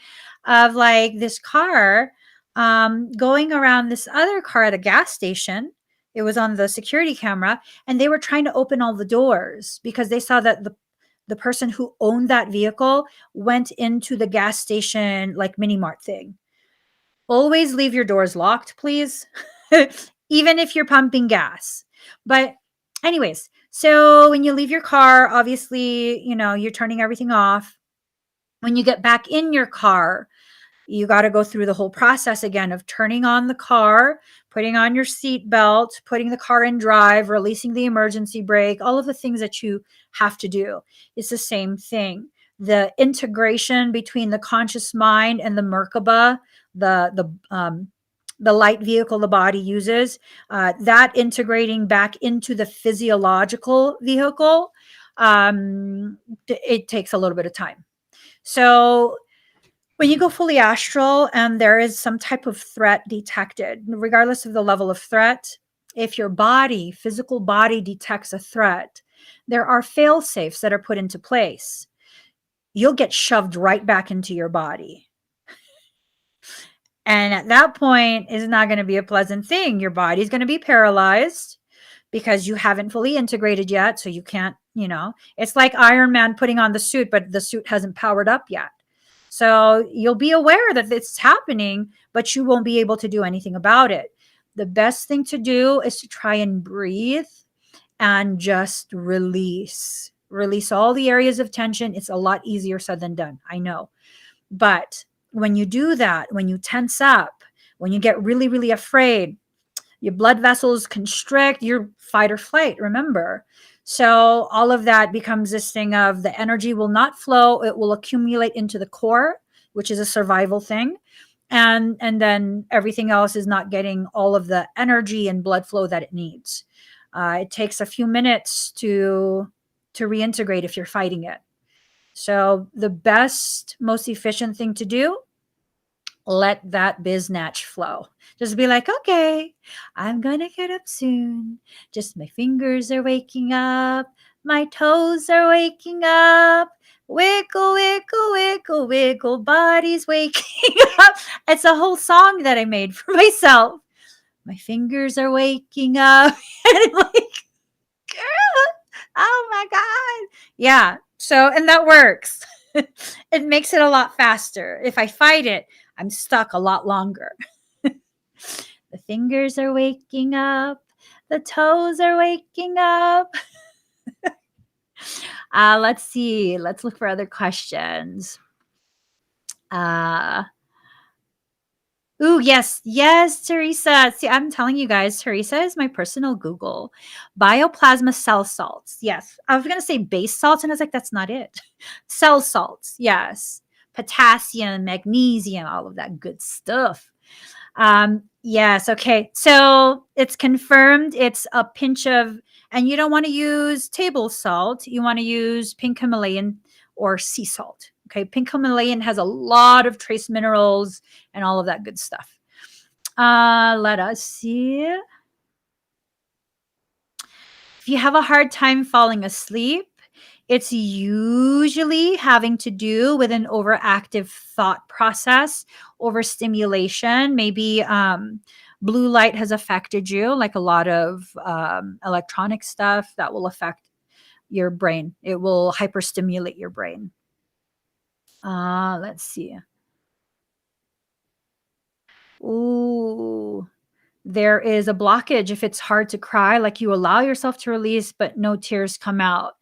of like this car going around this other car at a gas station. It was on the security camera, and they were trying to open all the doors because they saw that the person who owned that vehicle went into the gas station like mini mart thing. Always leave your doors locked, please. Even if you're pumping gas. But anyways, so when you leave your car, obviously, you're turning everything off. When you get back in your car, you got to go through the whole process again of turning on the car, putting on your seat belt, putting the car in drive, releasing the emergency brake, all of the things that you have to do. It's the same thing. The integration between the conscious mind and the Merkaba, the light vehicle the body uses, that integrating back into the physiological vehicle, it takes a little bit of time. So when you go fully astral and there is some type of threat detected, regardless of the level of threat, if your physical body detects a threat, there are fail safes that are put into place. You'll get shoved right back into your body. And at that point, it's not going to be a pleasant thing. Your body's going to be paralyzed because you haven't fully integrated yet. So you can't, it's like Iron Man putting on the suit, but the suit hasn't powered up yet. So you'll be aware that it's happening, but you won't be able to do anything about it. The best thing to do is to try and breathe and just release. Release all the areas of tension. It's a lot easier said than done. I know. But when you do that, when you tense up, when you get really, really afraid, your blood vessels constrict, your fight or flight, remember. So all of that becomes this thing of the energy will not flow. It will accumulate into the core, which is a survival thing. And then everything else is not getting all of the energy and blood flow that it needs. It takes a few minutes to reintegrate if you're fighting it. So the best, most efficient thing to do, let that biznatch flow. Just be like, okay, I'm gonna get up soon. Just my fingers are waking up. My toes are waking up. Wiggle, wiggle, wiggle, wiggle, body's waking up. It's a whole song that I made for myself. My fingers are waking up. And I'm like, oh my God. Yeah. So, and that works. It makes it a lot faster. If I fight it, I'm stuck a lot longer. The fingers are waking up. The toes are waking up. Let's see. Let's look for other questions. Yes. Yes, Teresa. See, I'm telling you guys, Teresa is my personal Google. Bioplasma cell salts. Yes. I was going to say base salts, and I was like, that's not it. Cell salts. Yes. Potassium, magnesium, all of that good stuff. Yes. Okay. So it's confirmed. It's a pinch of, and you don't want to use table salt. You want to use pink Himalayan or sea salt. Okay. Pink Himalayan has a lot of trace minerals and all of that good stuff. Let us see. If you have a hard time falling asleep, it's usually having to do with an overactive thought process, overstimulation. Maybe blue light has affected you, like a lot of electronic stuff that will affect your brain. It will hyperstimulate your brain. Let's see. Ooh, there is a blockage if it's hard to cry, like you allow yourself to release, but no tears come out.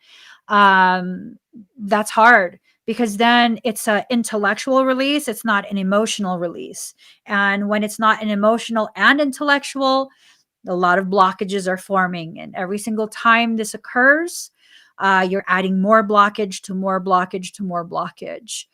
um, that's hard because then it's an intellectual release. It's not an emotional release. And when it's not an emotional and intellectual, a lot of blockages are forming. And every single time this occurs, You're adding more blockage to more blockage to more blockage.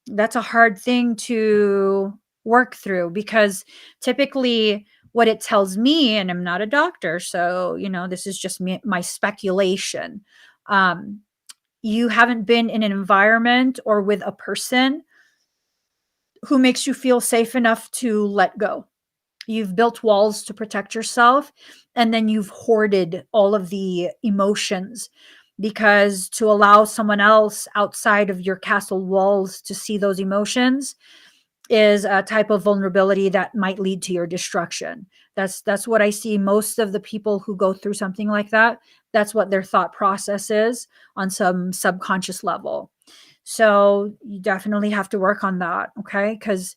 That's a hard thing to work through because typically what it tells me, and I'm not a doctor, so this is just my speculation. Um, you haven't been in an environment or with a person who makes you feel safe enough to let go. You've built walls to protect yourself, and then you've hoarded all of the emotions because to allow someone else outside of your castle walls to see those emotions is a type of vulnerability that might lead to your destruction. That's what I see most of the people who go through something like that. That's what their thought process is on some subconscious level. So you definitely have to work on that, okay? Because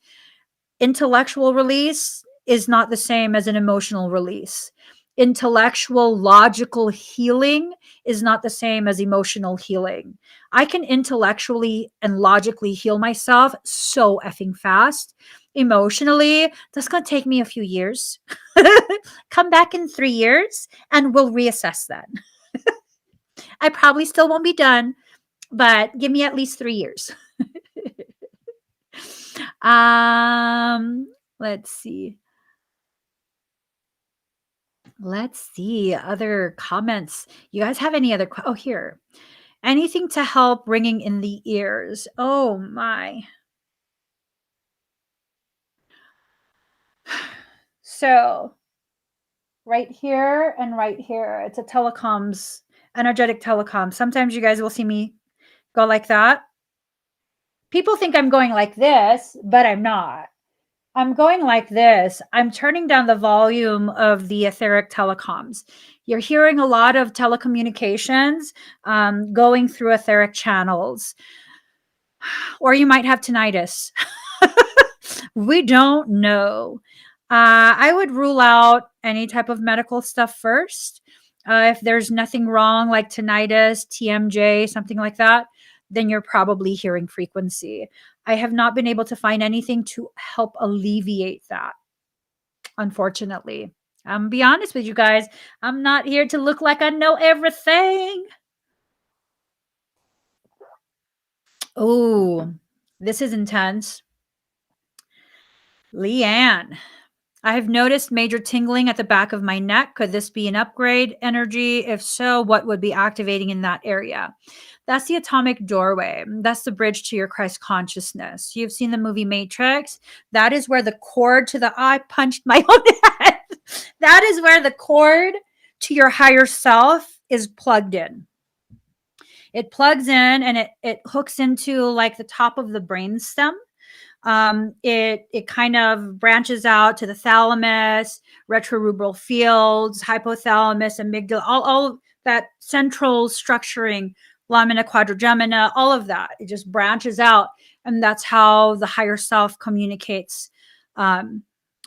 intellectual release is not the same as an emotional release. Intellectual, logical healing is not the same as emotional healing. I can intellectually and logically heal myself so effing fast. Emotionally, that's going to take me a few years. Come back in 3 years and we'll reassess that. I probably still won't be done, but give me at least 3 years. um, let's see. Let's see other comments. You guys have any other? Oh, here. Anything to help ringing in the ears. Oh my. So right here and right here, it's a telecoms, energetic telecom. Sometimes you guys will see me go like that. People think I'm going like this, but I'm not. I'm going like this. I'm turning down the volume of the etheric telecoms. You're hearing a lot of telecommunications going through etheric channels, or you might have tinnitus. We don't know. I would rule out any type of medical stuff first. If there's nothing wrong, like tinnitus, TMJ, something like that, then you're probably hearing frequency. I have not been able to find anything to help alleviate that, unfortunately. I'm be honest with you guys. I'm not here to look like I know everything. Oh, this is intense. Leanne, I have noticed major tingling at the back of my neck. Could this be an upgrade energy? If so, what would be activating in that area? That's the atomic doorway. That's the bridge to your Christ consciousness. You've seen the movie Matrix. That is where the cord to the I punched my own head. That is where the cord to your higher self is plugged in. It plugs in and it hooks into like the top of the brain stem. It kind of branches out to the thalamus, retrocerebral fields, hypothalamus, amygdala, all that central structuring, lamina quadrigemina, all of that. It just branches out, and that's how the higher self communicates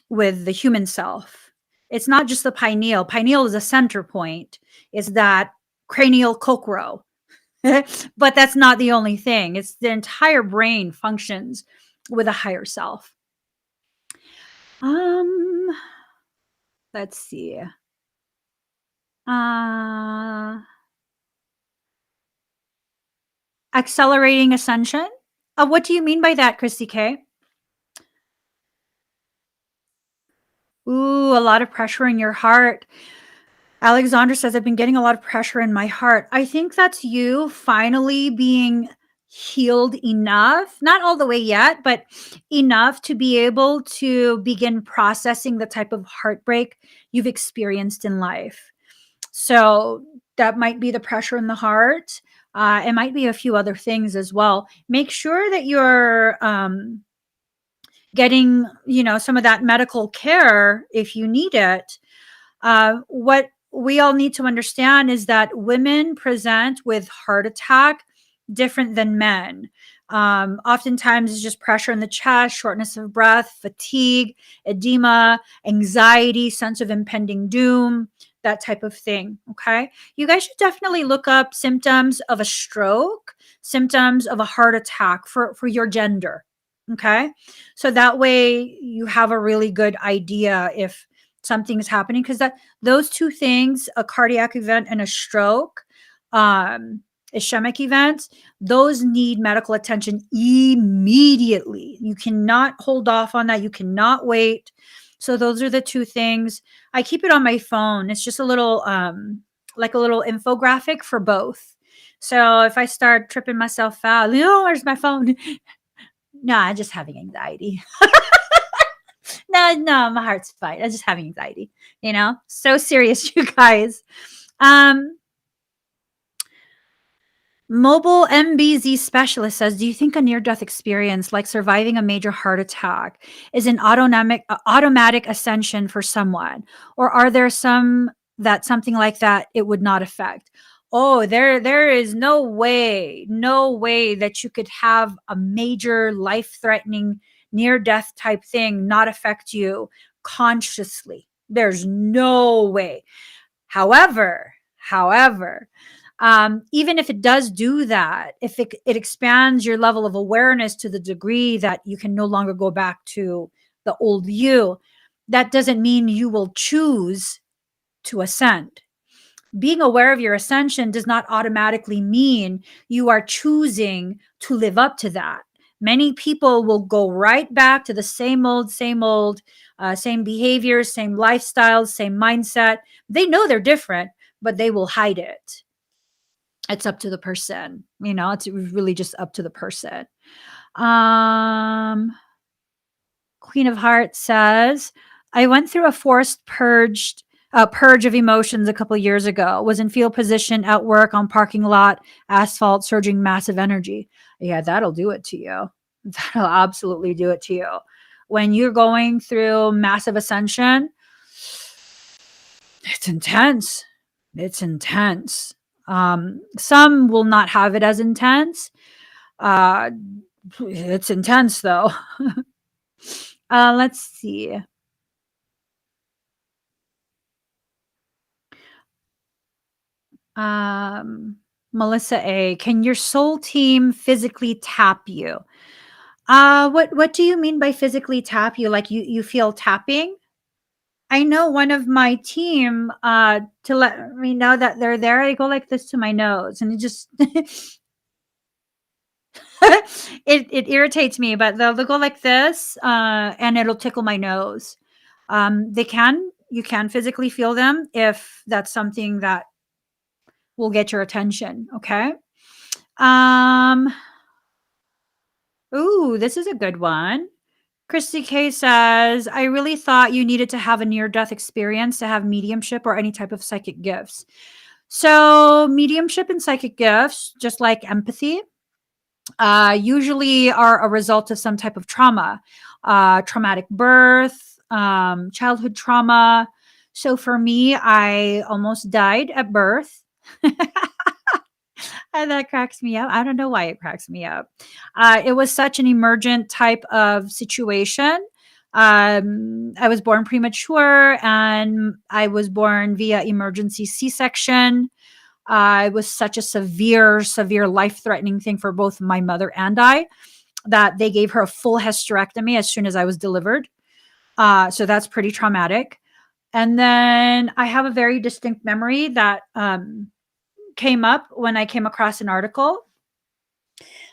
with the human self. It's not just the pineal. Pineal is a center point. It's that cranial cocoro. But that's not the only thing. It's the entire brain functions with a higher self. Um, let's see. Accelerating ascension. What do you mean by that, Christy K? Ooh, a lot of pressure in your heart. Alexandra says, I've been getting a lot of pressure in my heart. I think that's you finally being healed enough, not all the way yet, but enough to be able to begin processing the type of heartbreak you've experienced in life. So that might be the pressure in the heart. It might be a few other things as well. Make sure that you're getting, some of that medical care if you need it. What we all need to understand is that women present with heart attack different than men. Oftentimes, it's just pressure in the chest, shortness of breath, fatigue, edema, anxiety, sense of impending doom, that type of thing. Okay. You guys should definitely look up symptoms of a stroke, symptoms of a heart attack for your gender. Okay. So that way you have a really good idea if something's happening, because those two things, a cardiac event and a stroke, um, ischemic events, those need medical attention immediately. You cannot hold off on that. You cannot wait. So those are the two things. I keep it on my phone. It's just a little like a little infographic for both. So if I start tripping myself out, oh, where's my phone? No, I'm just having anxiety. No, my heart's fine. I'm just having anxiety. So serious, you guys. Um, Mobile MBZ specialist says, do you think a near death experience like surviving a major heart attack is an automatic ascension for someone? Or are there some that something like that it would not affect? Oh, there is no way that you could have a major life threatening near death type thing not affect you consciously. There's no way. However, even if it does do that, if it expands your level of awareness to the degree that you can no longer go back to the old you, that doesn't mean you will choose to ascend. Being aware of your ascension does not automatically mean you are choosing to live up to that. Many people will go right back to the same old, same behaviors, same lifestyles, same mindset. They know they're different, but they will hide it. It's up to the person. It's really just up to the person. Um, Queen of Hearts says, I went through a forced purge of emotions a couple of years ago. Was in field position at work on parking lot, asphalt, surging massive energy. Yeah, that'll do it to you. That'll absolutely do it to you. When you're going through massive ascension, it's intense. It's intense. Some will not have it as intense. Uh, it's intense though. Let's see. Melissa A, can your soul team physically tap you? What do you mean by physically tap you? Like you feel tapping? I know one of my team to let me know that they're there. I go like this to my nose, and it just it irritates me. But they'll go like this, and it'll tickle my nose. You can physically feel them if that's something that will get your attention. Okay. Um. Ooh, this is a good one. Christy K says, I really thought you needed to have a near death experience to have mediumship or any type of psychic gifts. So, mediumship and psychic gifts, just like empathy, usually are a result of some type of trauma, traumatic birth, childhood trauma. So, for me, I almost died at birth. And that cracks me up. I don't know why it cracks me up. It was such an emergent type of situation. I was born premature and I was born via emergency C-section. It was such a severe life threatening thing for both my mother and I that they gave her a full hysterectomy as soon as I was delivered. So that's pretty traumatic. And then I have a very distinct memory that came up when I came across an article.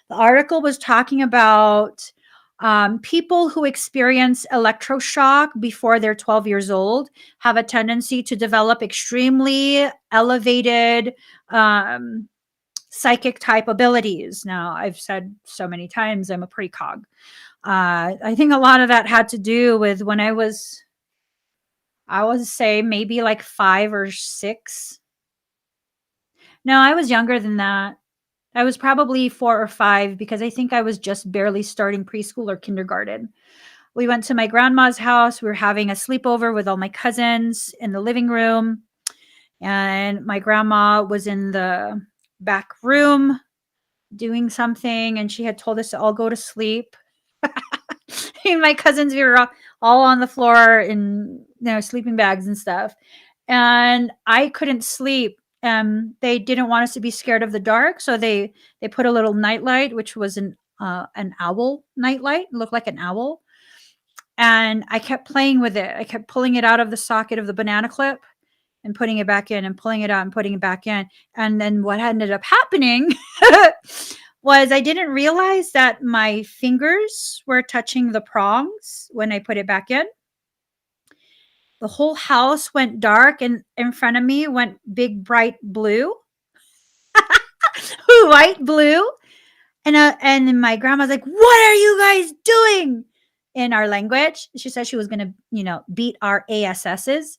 The article was talking about people who experience electroshock before they're 12 years old have a tendency to develop extremely elevated psychic type abilities. Now, I've said so many times I'm a precog. I think a lot of that had to do with when I would say maybe like 5 or 6. No, I was younger than that. I was probably 4 or 5 because I think I was just barely starting preschool or kindergarten. We went to my grandma's house. We were having a sleepover with all my cousins in the living room. And my grandma was in the back room doing something. And she had told us to all go to sleep. And my cousins, we were all on the floor in sleeping bags and stuff. And I couldn't sleep. They didn't want us to be scared of the dark, so they put a little nightlight, which was an owl nightlight, looked like an owl, and I kept playing with it. I kept pulling it out of the socket of the banana clip, and putting it back in and pulling it out and putting it back in. And then what ended up happening was I didn't realize that my fingers were touching the prongs when I put it back in. The whole house went dark, and in front of me went big, bright blue, white, blue. And then my grandma's like, "What are you guys doing?" In our language. She said she was going to, beat our ASSs.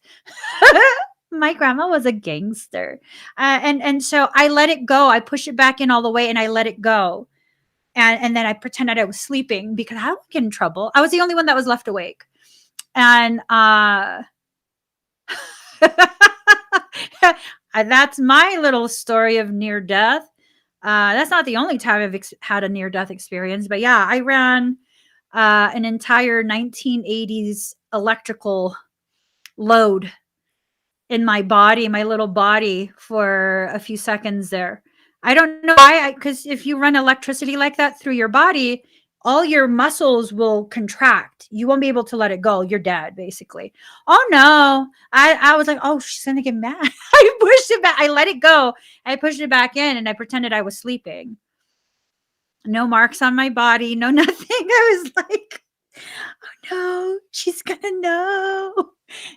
My grandma was a gangster. And so I let it go. I pushed it back in all the way and I let it go. And then I pretended I was sleeping because I would get in trouble. I was the only one that was left awake. And that's my little story of near death. That's not the only time I've had a near death experience, but yeah, I ran an entire 1980s electrical load in my body, my little body, for a few seconds there. I don't know why, because if you run electricity like that through your body, all your muscles will contract. You won't be able to let it go. You're dead, basically. Oh no. I was like, oh, she's gonna get mad. I pushed it back. I let it go. I pushed it back in and I pretended I was sleeping. No marks on my body, no nothing. I was like, oh no, she's gonna know.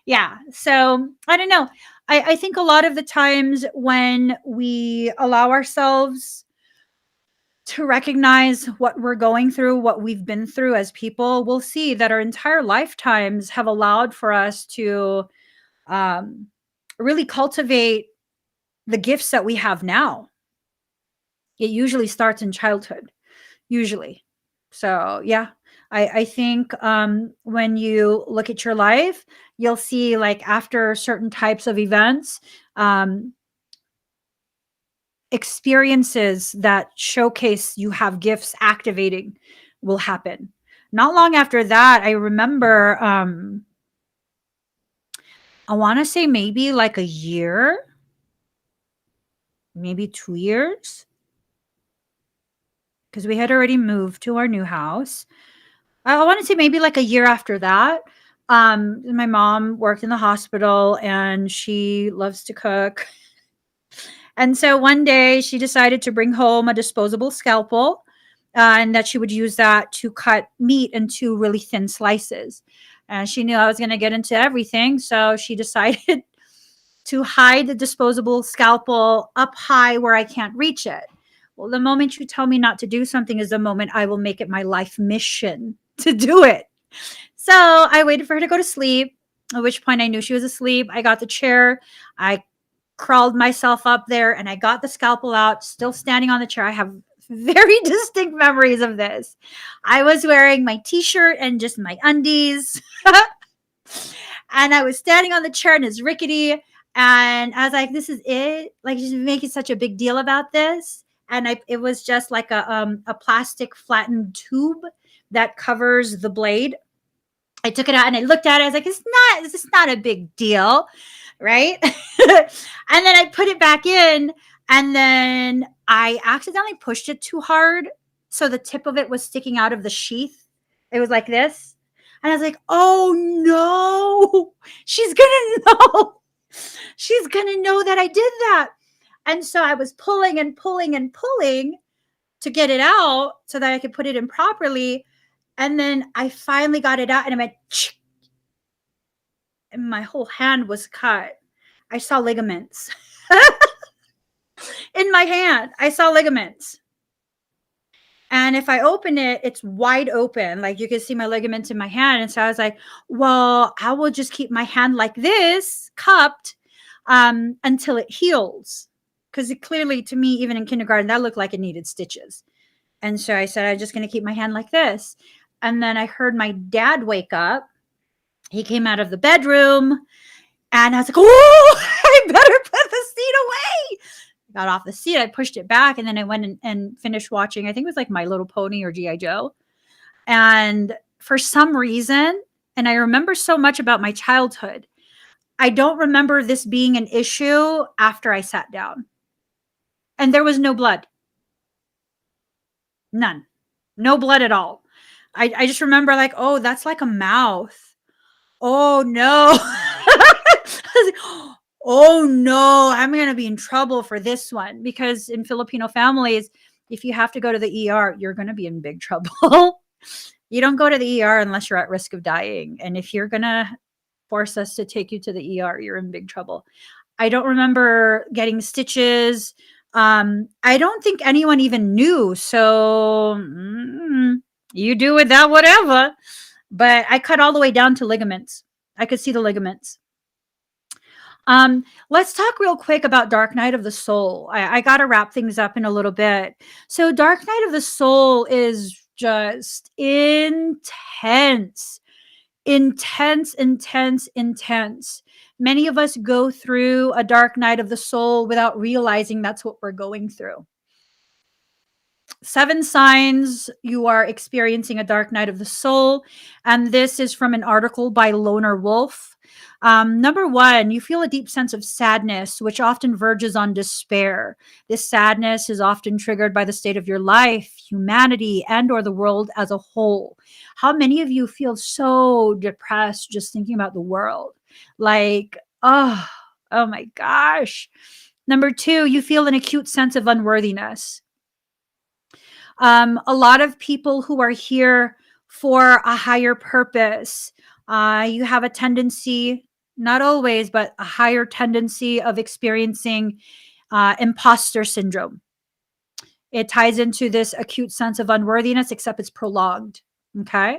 Yeah. So I don't know. I think a lot of the times when we allow ourselves to recognize what we're going through, what we've been through as people, we'll see that our entire lifetimes have allowed for us to really cultivate the gifts that we have now. It usually starts in childhood, usually. So, yeah, I think when you look at your life, you'll see, like, after certain types of events, experiences that showcase you have gifts activating will happen. Not long after that, I remember, I want to say maybe like a year, maybe 2 years, because we had already moved to our new house. I want to say maybe like a year after that. My mom worked in the hospital and she loves to cook. And so one day she decided to bring home a disposable scalpel, and that she would use that to cut meat into really thin slices. And she knew I was going to get into everything. So she decided to hide the disposable scalpel up high where I can't reach it. Well, the moment you tell me not to do something is the moment I will make it my life mission to do it. So I waited for her to go to sleep, at which point I knew she was asleep. I got the chair. I crawled myself up there and I got the scalpel out, still standing on the chair. I have very distinct memories of this. I was wearing my t-shirt and just my undies. And I was standing on the chair and it's rickety. And I was like, this is it? Like, she's making such a big deal about this. And it was just like a plastic flattened tube that covers the blade. I took it out and I looked at it. I was like, it's not a big deal, right? And then I put it back in, and then I accidentally pushed it too hard, so the tip of it was sticking out of the sheath. It was like this. And I was like, oh no, she's gonna know. She's gonna know that I did that. And so I was pulling and pulling and pulling to get it out so that I could put it in properly. And then I finally got it out and I went, and my whole hand was cut. I saw ligaments in my hand. I saw ligaments. And if I open it, it's wide open. Like, you can see my ligaments in my hand. And so I was like, well, I will just keep my hand like this, cupped, until it heals. Because it clearly, to me, even in kindergarten, that looked like it needed stitches. And so I said, I'm just going to keep my hand like this. And then I heard my dad wake up. He came out of the bedroom. And I was like, oh, I better put the seat away. I got off the seat. I pushed it back. And then I went and finished watching, I think it was like My Little Pony or G.I. Joe. And for some reason, and I remember so much about my childhood, I don't remember this being an issue after I sat down. And there was no blood. None. No blood at all. I just remember, like, oh, that's like a mouth. Oh no. oh no, I'm going to be in trouble for this one. Because in Filipino families, if you have to go to the ER, you're going to be in big trouble. You don't go to the ER unless you're at risk of dying. And if you're going to force us to take you to the ER, you're in big trouble. I don't remember getting stitches. I don't think anyone even knew. So you do with that whatever. But I cut all the way down to ligaments. I could see the ligaments. Let's talk real quick about Dark Night of the Soul. I got to wrap things up in a little bit. So, Dark Night of the Soul is just intense, intense, intense, intense. Many of us go through a dark night of the soul without realizing that's what we're going through. 7 signs you are experiencing a dark night of the soul. And this is from an article by Loner Wolf. Number 1, you feel a deep sense of sadness, which often verges on despair. This sadness is often triggered by the state of your life, humanity, and or the world as a whole. How many of you feel so depressed just thinking about the world? Like, oh my gosh. Number 2, you feel an acute sense of unworthiness. A lot of people who are here for a higher purpose, you have a tendency, not always, but a higher tendency of experiencing imposter syndrome. It ties into this acute sense of unworthiness, except it's prolonged. Okay.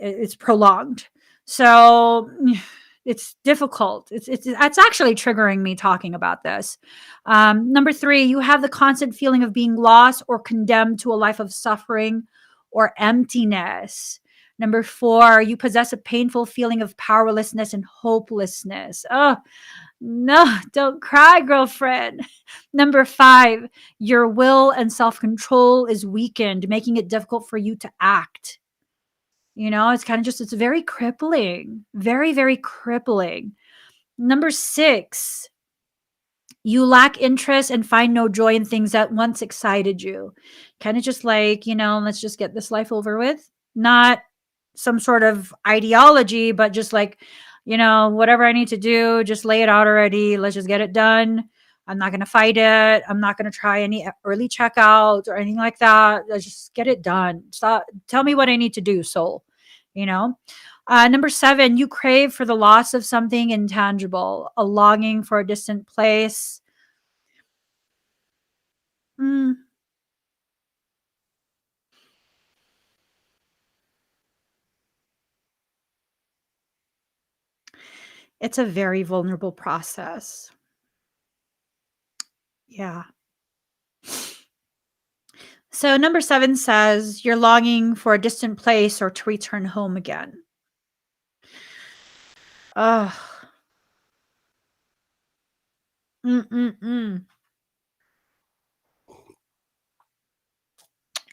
It's prolonged. So it's difficult. It's actually triggering me talking about this. Number 3, you have the constant feeling of being lost or condemned to a life of suffering or emptiness. Number 4, you possess a painful feeling of powerlessness and hopelessness. Oh, no, don't cry, girlfriend. Number 5, your will and self control is weakened, making it difficult for you to act. It's kind of just, it's very crippling, very, very crippling. Number 6, you lack interest and find no joy in things that once excited you. Kind of just like, let's just get this life over with. Not some sort of ideology, but just like, whatever I need to do, just lay it out already. Let's just get it done. I'm not going to fight it. I'm not going to try any early checkouts or anything like that. Let's just get it done. Stop. Tell me what I need to do, soul. Number 7, you crave for the loss of something intangible, a longing for a distant place. Mm, it's a very vulnerable process. Yeah. So number 7 says you're longing for a distant place or to return home again. Ugh. Mm-mm-mm.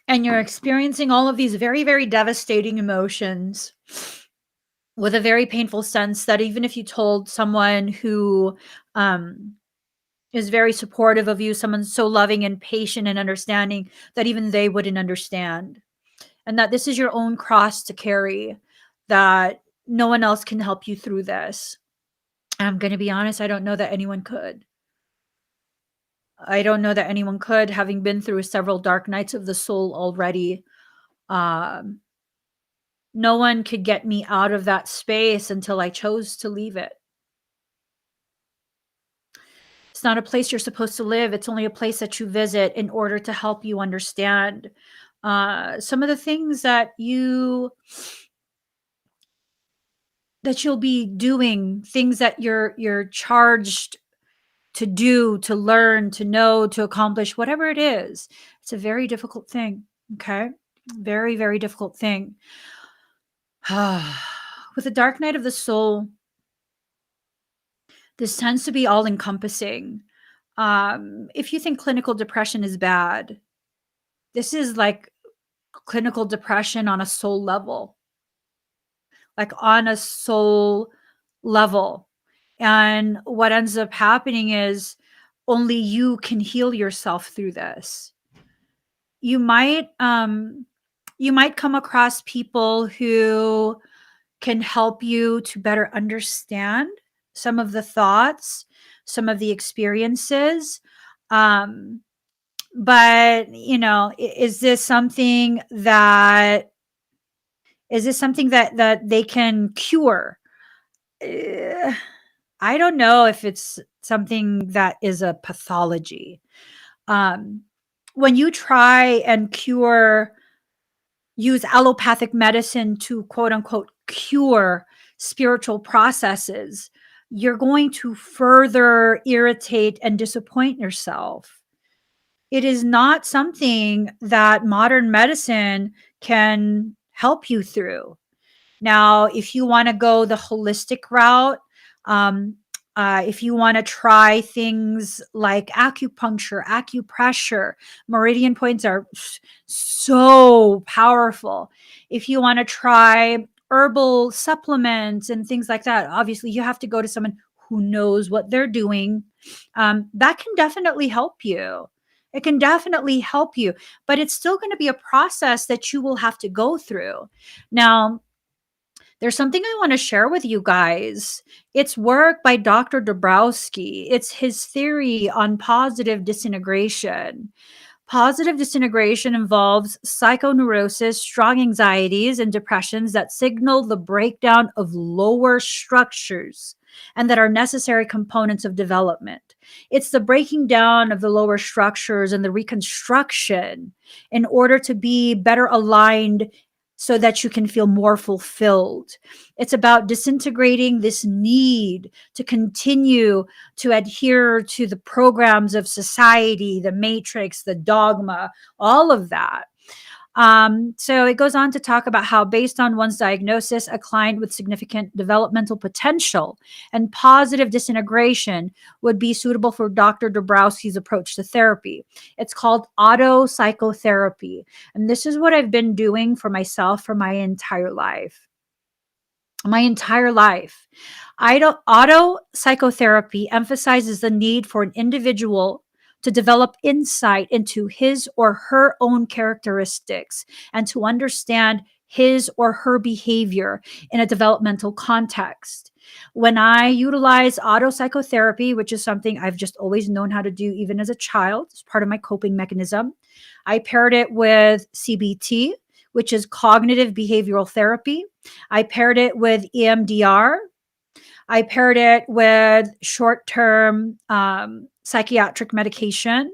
And you're experiencing all of these very, very devastating emotions with a very painful sense that even if you told someone who um, is very supportive of you, someone so loving and patient and understanding, that even they wouldn't understand. And that this is your own cross to carry, that no one else can help you through this. I'm going to be honest, I don't know that anyone could. I don't know that anyone could, having been through several dark nights of the soul already. Um, no one could get me out of that space until I chose to leave it. It's not a place you're supposed to live. It's only a place that you visit in order to help you understand some of the things that you'll be doing, things that you're charged to do, to learn, to know, to accomplish, whatever it is. It's a very difficult thing. Okay. Very, very difficult thing. With the dark night of the soul, this tends to be all encompassing. If you think clinical depression is bad, this is like clinical depression on a soul level, like on a soul level. And what ends up happening is only you can heal yourself through this. You might come across people who can help you to better understand some of the thoughts, some of the experiences. Um, but is this something that they can cure? Eh, I don't know if it's something that is a pathology. Um, when you try and use allopathic medicine to quote unquote cure spiritual processes, you're going to further irritate and disappoint yourself. It is not something that modern medicine can help you through. Now, if you want to go the holistic route, um, if you want to try things like acupuncture, acupressure, meridian points are so powerful. If you want to try herbal supplements and things like that, obviously you have to go to someone who knows what they're doing. That can definitely help you. It can definitely help you, but it's still going to be a process that you will have to go through. Now, there's something I want to share with you guys. It's work by Dr. Dabrowski. It's his theory on positive disintegration. Positive disintegration involves psychoneurosis, strong anxieties, and depressions that signal the breakdown of lower structures and that are necessary components of development. It's the breaking down of the lower structures and the reconstruction in order to be better aligned so that you can feel more fulfilled. It's about disintegrating this need to continue to adhere to the programs of society, the matrix, the dogma, all of that. So it goes on to talk about how, based on one's diagnosis, a client with significant developmental potential and positive disintegration would be suitable for Dr. Dabrowski's approach to therapy. It's called auto psychotherapy. And this is what I've been doing for myself for my entire life. My entire life. Auto psychotherapy emphasizes the need for an individual to develop insight into his or her own characteristics and to understand his or her behavior in a developmental context. When I utilize auto psychotherapy, which is something I've just always known how to do, even as a child, it's part of my coping mechanism, I paired it with CBT, which is cognitive behavioral therapy. I paired it with EMDR. I paired it with short-term psychiatric medication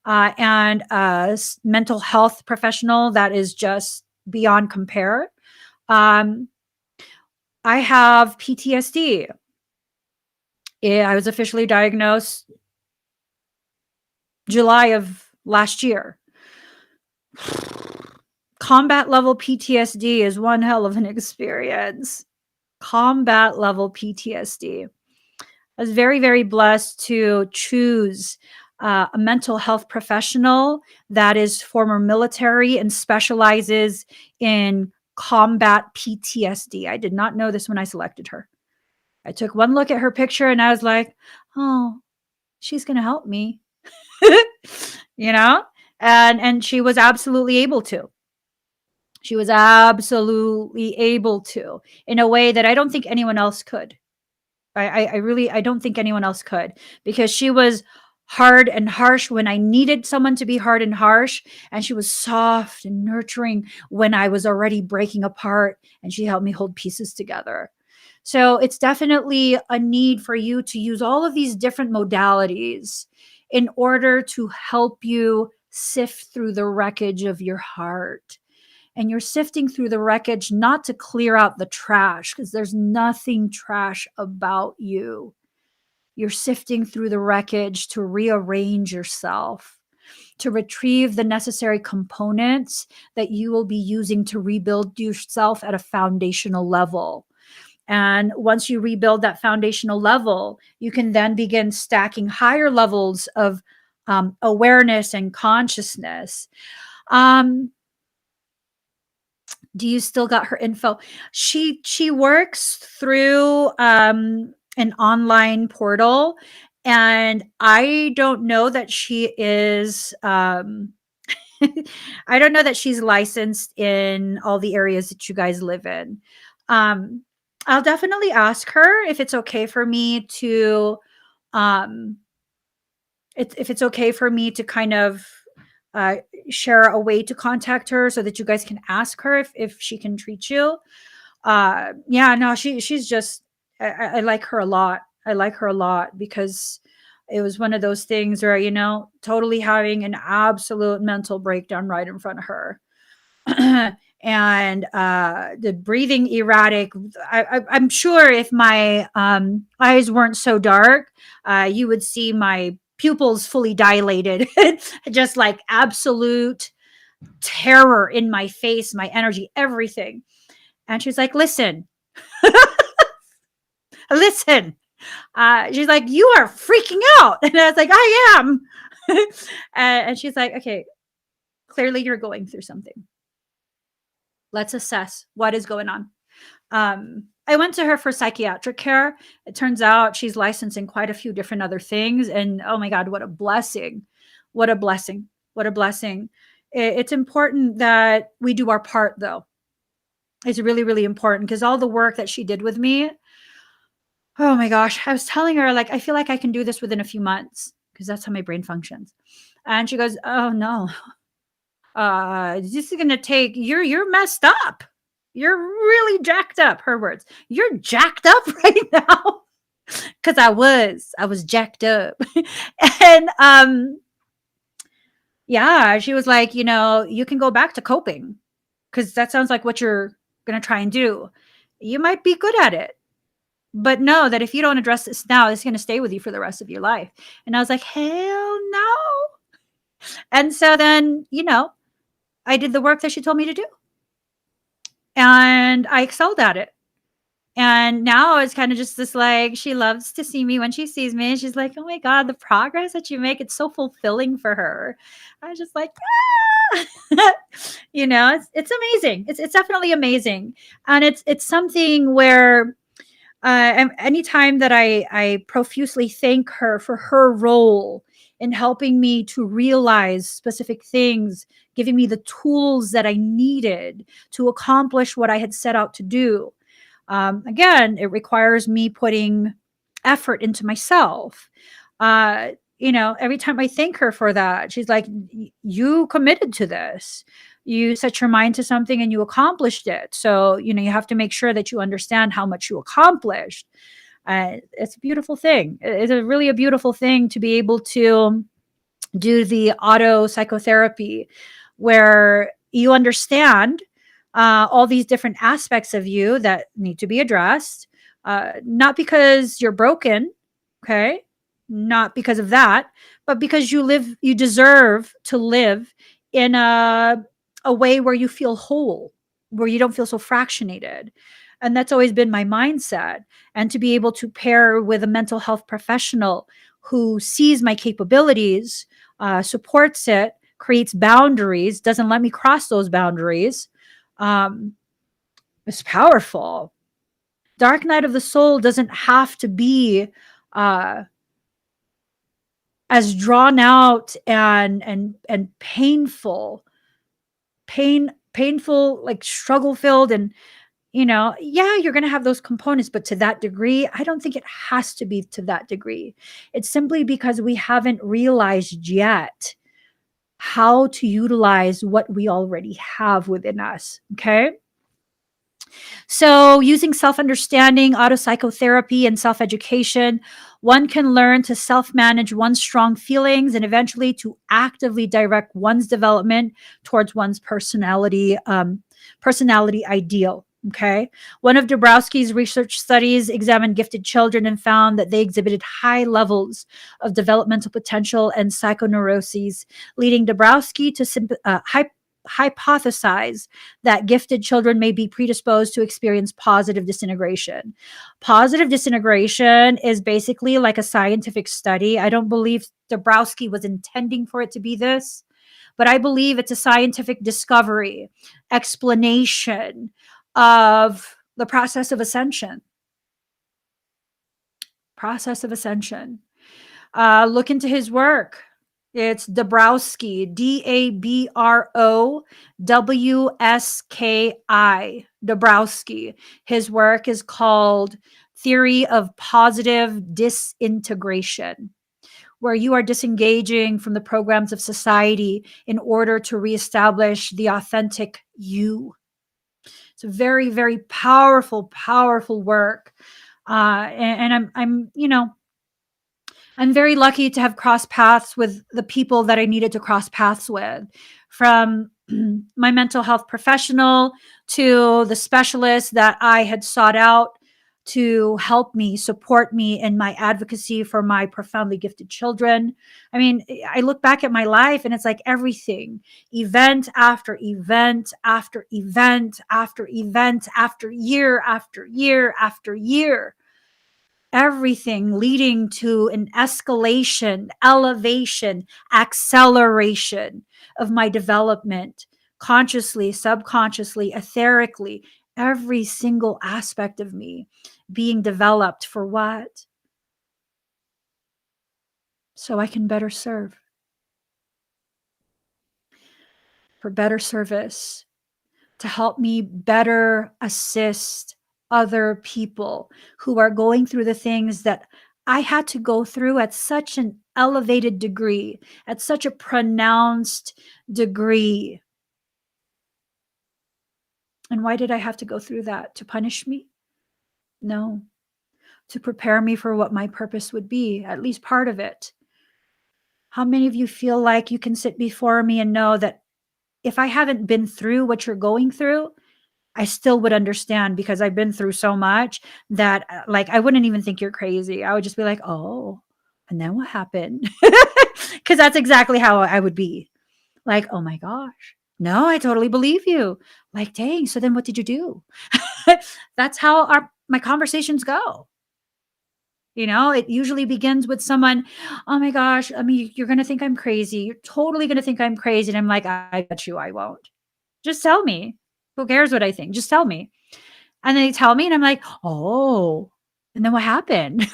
and a mental health professional that is just beyond compare. I have PTSD. I was officially diagnosed July of last year. Combat level PTSD is one hell of an experience. Combat level PTSD. I was very, very blessed to choose a mental health professional that is former military and specializes in combat PTSD. I did not know this when I selected her. I took one look at her picture and I was like, oh, she's going to help me, you know? And she was absolutely able to. She was absolutely able to in a way that I don't think anyone else could. I really, I don't think anyone else could, because she was hard and harsh when I needed someone to be hard and harsh. And she was soft and nurturing when I was already breaking apart, and she helped me hold pieces together. So it's definitely a need for you to use all of these different modalities in order to help you sift through the wreckage of your heart. And you're sifting through the wreckage not to clear out the trash, because there's nothing trash about you. You're sifting through the wreckage to rearrange yourself, to retrieve the necessary components that you will be using to rebuild yourself at a foundational level. And once you rebuild that foundational level, you can then begin stacking higher levels of awareness and consciousness. Do you still got her info? She works through an online portal, and I don't know that she is I don't know that she's licensed in all the areas that you guys live in. Um I'll definitely ask her if it's okay for me to, um, if it's okay for me to kind of uh, share a way to contact her so that you guys can ask her if she can treat you. Yeah, no, she's just, I like her a lot. I like her a lot because it was one of those things where, totally having an absolute mental breakdown right in front of her. And the breathing erratic. I'm sure if my eyes weren't so dark, you would see my pupils fully dilated, just like absolute terror in my face, my energy, everything. And she's like, listen, listen. She's like, you are freaking out. And I was like, I am. And she's like, okay, clearly you're going through something. Let's assess what is going on. I went to her for psychiatric care. It turns out she's licensed in quite a few different other things. And oh my God, what a blessing. What a blessing. What a blessing. It's important that we do our part, though. It's really, really important because all the work that she did with me, oh my gosh, I was telling her, like, I feel like I can do this within a few months because that's how my brain functions. And she goes, oh no, this is gonna take, you're messed up. You're really jacked up. Her words. You're jacked up right now. Cause I was jacked up. And yeah, she was like, you can go back to coping. Cause that sounds like what you're gonna try and do. You might be good at it. But know that if you don't address this now, it's gonna stay with you for the rest of your life. And I was like, hell no. And so then, I did the work that she told me to do. And I excelled at it. And now it's kind of just this, like, she loves to see me when she sees me. And she's like, oh my God, the progress that you make, it's so fulfilling for her. I was just like, ah! It's amazing. It's definitely amazing. And it's something where anytime that I profusely thank her for her role in helping me to realize specific things, giving me the tools that I needed to accomplish what I had set out to do. Again, it requires me putting effort into myself. Every time I thank her for that, she's like, you committed to this. You set your mind to something and you accomplished it. So, you have to make sure that you understand how much you accomplished. It's a beautiful thing. It's really a beautiful thing to be able to do the auto psychotherapy where you understand all these different aspects of you that need to be addressed, not because you're broken, okay, not because of that, but because you deserve to live in a way where you feel whole, where you don't feel so fractionated. And that's always been my mindset. And to be able to pair with a mental health professional who sees my capabilities, supports it, creates boundaries, doesn't let me cross those boundaries, um, is powerful. Dark night of the soul doesn't have to be uh, as drawn out and painful, like struggle filled, and yeah, you're going to have those components, but to that degree, I don't think it has to be to that degree. It's simply because we haven't realized yet how to utilize what we already have within us. Okay. So, using self understanding, auto psychotherapy, and self education, one can learn to self manage one's strong feelings and eventually to actively direct one's development towards one's personality ideal. Okay. One of Dabrowski's research studies examined gifted children and found that they exhibited high levels of developmental potential and psychoneuroses, leading Dabrowski to hypothesize that gifted children may be predisposed to experience positive disintegration. Positive disintegration is basically like a scientific study. I don't believe Dabrowski was intending for it to be this, but I believe it's a scientific discovery, explanation of the process of ascension. Process of ascension. Look into his work. It's Dabrowski, Dabrowski, Dabrowski. His work is called Theory of Positive Disintegration, where you are disengaging from the programs of society in order to reestablish the authentic you. It's a very, very powerful, powerful work. And I'm very lucky to have crossed paths with the people that I needed to cross paths with, from my mental health professional to the specialist that I had sought out to help me, support me in my advocacy for my profoundly gifted children. I mean, I look back at my life and it's like everything, event after event after event after event after year after year after year, everything leading to an escalation, elevation, acceleration of my development, consciously, subconsciously, etherically, every single aspect of me being developed for what? So I can better serve, for better service, to help me better assist other people who are going through the things that I had to go through at such an elevated degree, at such a pronounced degree. And why did I have to go through that? To punish me? No, to prepare me for what my purpose would be, at least part of it. How many of you feel like you can sit before me and know that if I haven't been through what you're going through, I still would understand, because I've been through so much that like I wouldn't even think you're crazy. I would just be like, "Oh, and then what happened?" Cuz that's exactly how I would be. Like, "Oh my gosh. No, I totally believe you." Like, "Dang, so then what did you do?" That's how our my conversations go. It usually begins with someone, "Oh my gosh, I mean, you're going to think I'm crazy. You're totally going to think I'm crazy." And I'm like, "I bet you I won't. Just tell me. Who cares what I think? Just tell me." And they tell me, and I'm like, "Oh, and then what happened?"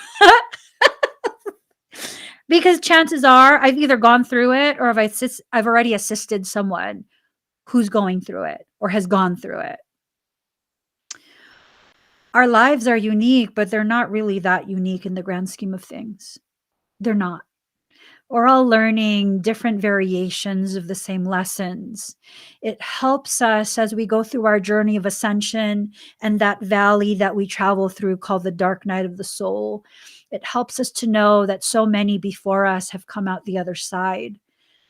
Because chances are I've either gone through it, or I've already assisted someone who's going through it or has gone through it. Our lives are unique, but they're not really that unique in the grand scheme of things. They're not. We're all learning different variations of the same lessons. It helps us as we go through our journey of ascension and that valley that we travel through called the dark night of the soul. It helps us to know that so many before us have come out the other side.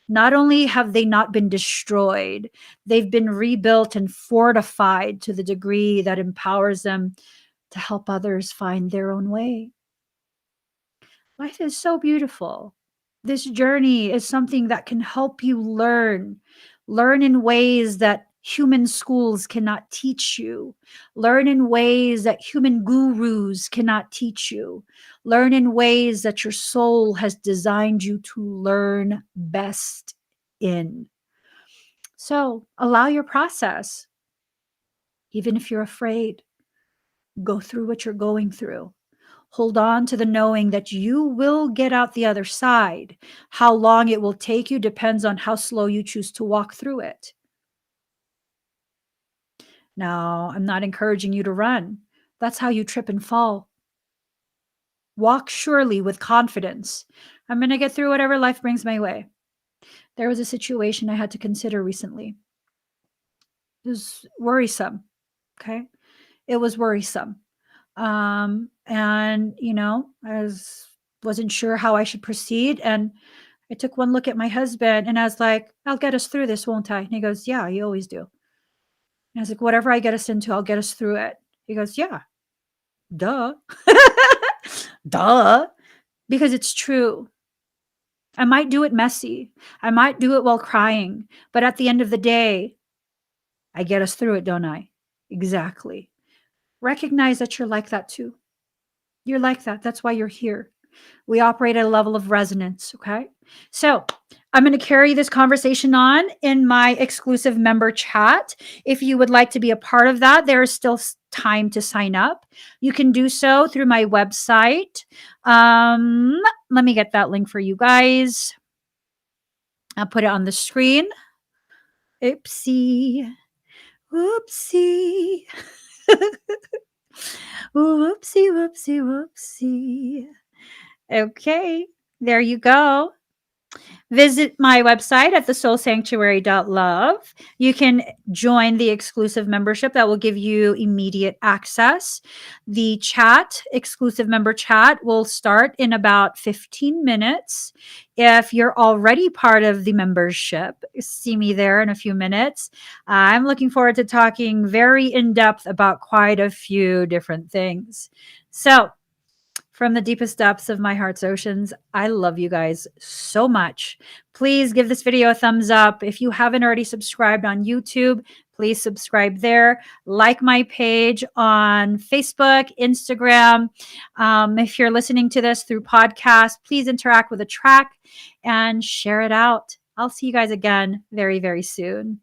Not only have they not been destroyed, they've been rebuilt and fortified to the degree that empowers them to help others find their own way. Life is so beautiful. This journey is something that can help you learn in ways that human schools cannot teach you, learn in ways that human gurus cannot teach you, learn in ways that your soul has designed you to learn best in. So allow your process, even if you're afraid. Go through what you're going through. Hold on to the knowing that you will get out the other side. How long it will take you depends on how slow you choose to walk through it. Now, I'm not encouraging you to run. That's how you trip and fall. Walk surely with confidence. I'm going to get through whatever life brings my way. There was a situation I had to consider recently. It was worrisome. Okay. It was worrisome. And wasn't sure how I should proceed. And I took one look at my husband and I was like, "I'll get us through this, won't I?" And he goes, "Yeah, you always do." And I was like, "Whatever I get us into, I'll get us through it." He goes, "Yeah, duh." Duh. Because it's true. I might do it messy. I might do it while crying. But at the end of the day, I get us through it, don't I? Exactly. Recognize that you're like that too. You're like that. That's why you're here. We operate at a level of resonance. Okay. So I'm going to carry this conversation on in my exclusive member chat. If you would like to be a part of that, there is still time to sign up. You can do so through my website. Let me get that link for you guys. I'll put it on the screen. Oopsie. Whoopsie. Whoopsie, whoopsie, whoopsie. Okay, there you go. Visit my website at thesoulsanctuary.love. You can join the exclusive membership that will give you immediate access. The chat, exclusive member chat, will start in about 15 minutes. If you're already part of the membership, see me there in a few minutes. I'm looking forward to talking very in depth about quite a few different things. So, from the deepest depths of my heart's oceans, I love you guys so much. Please give this video a thumbs up. If you haven't already subscribed on YouTube, please subscribe there. Like my page on Facebook, Instagram. If you're listening to this through podcast, please interact with the track and share it out. I'll see you guys again very, very soon.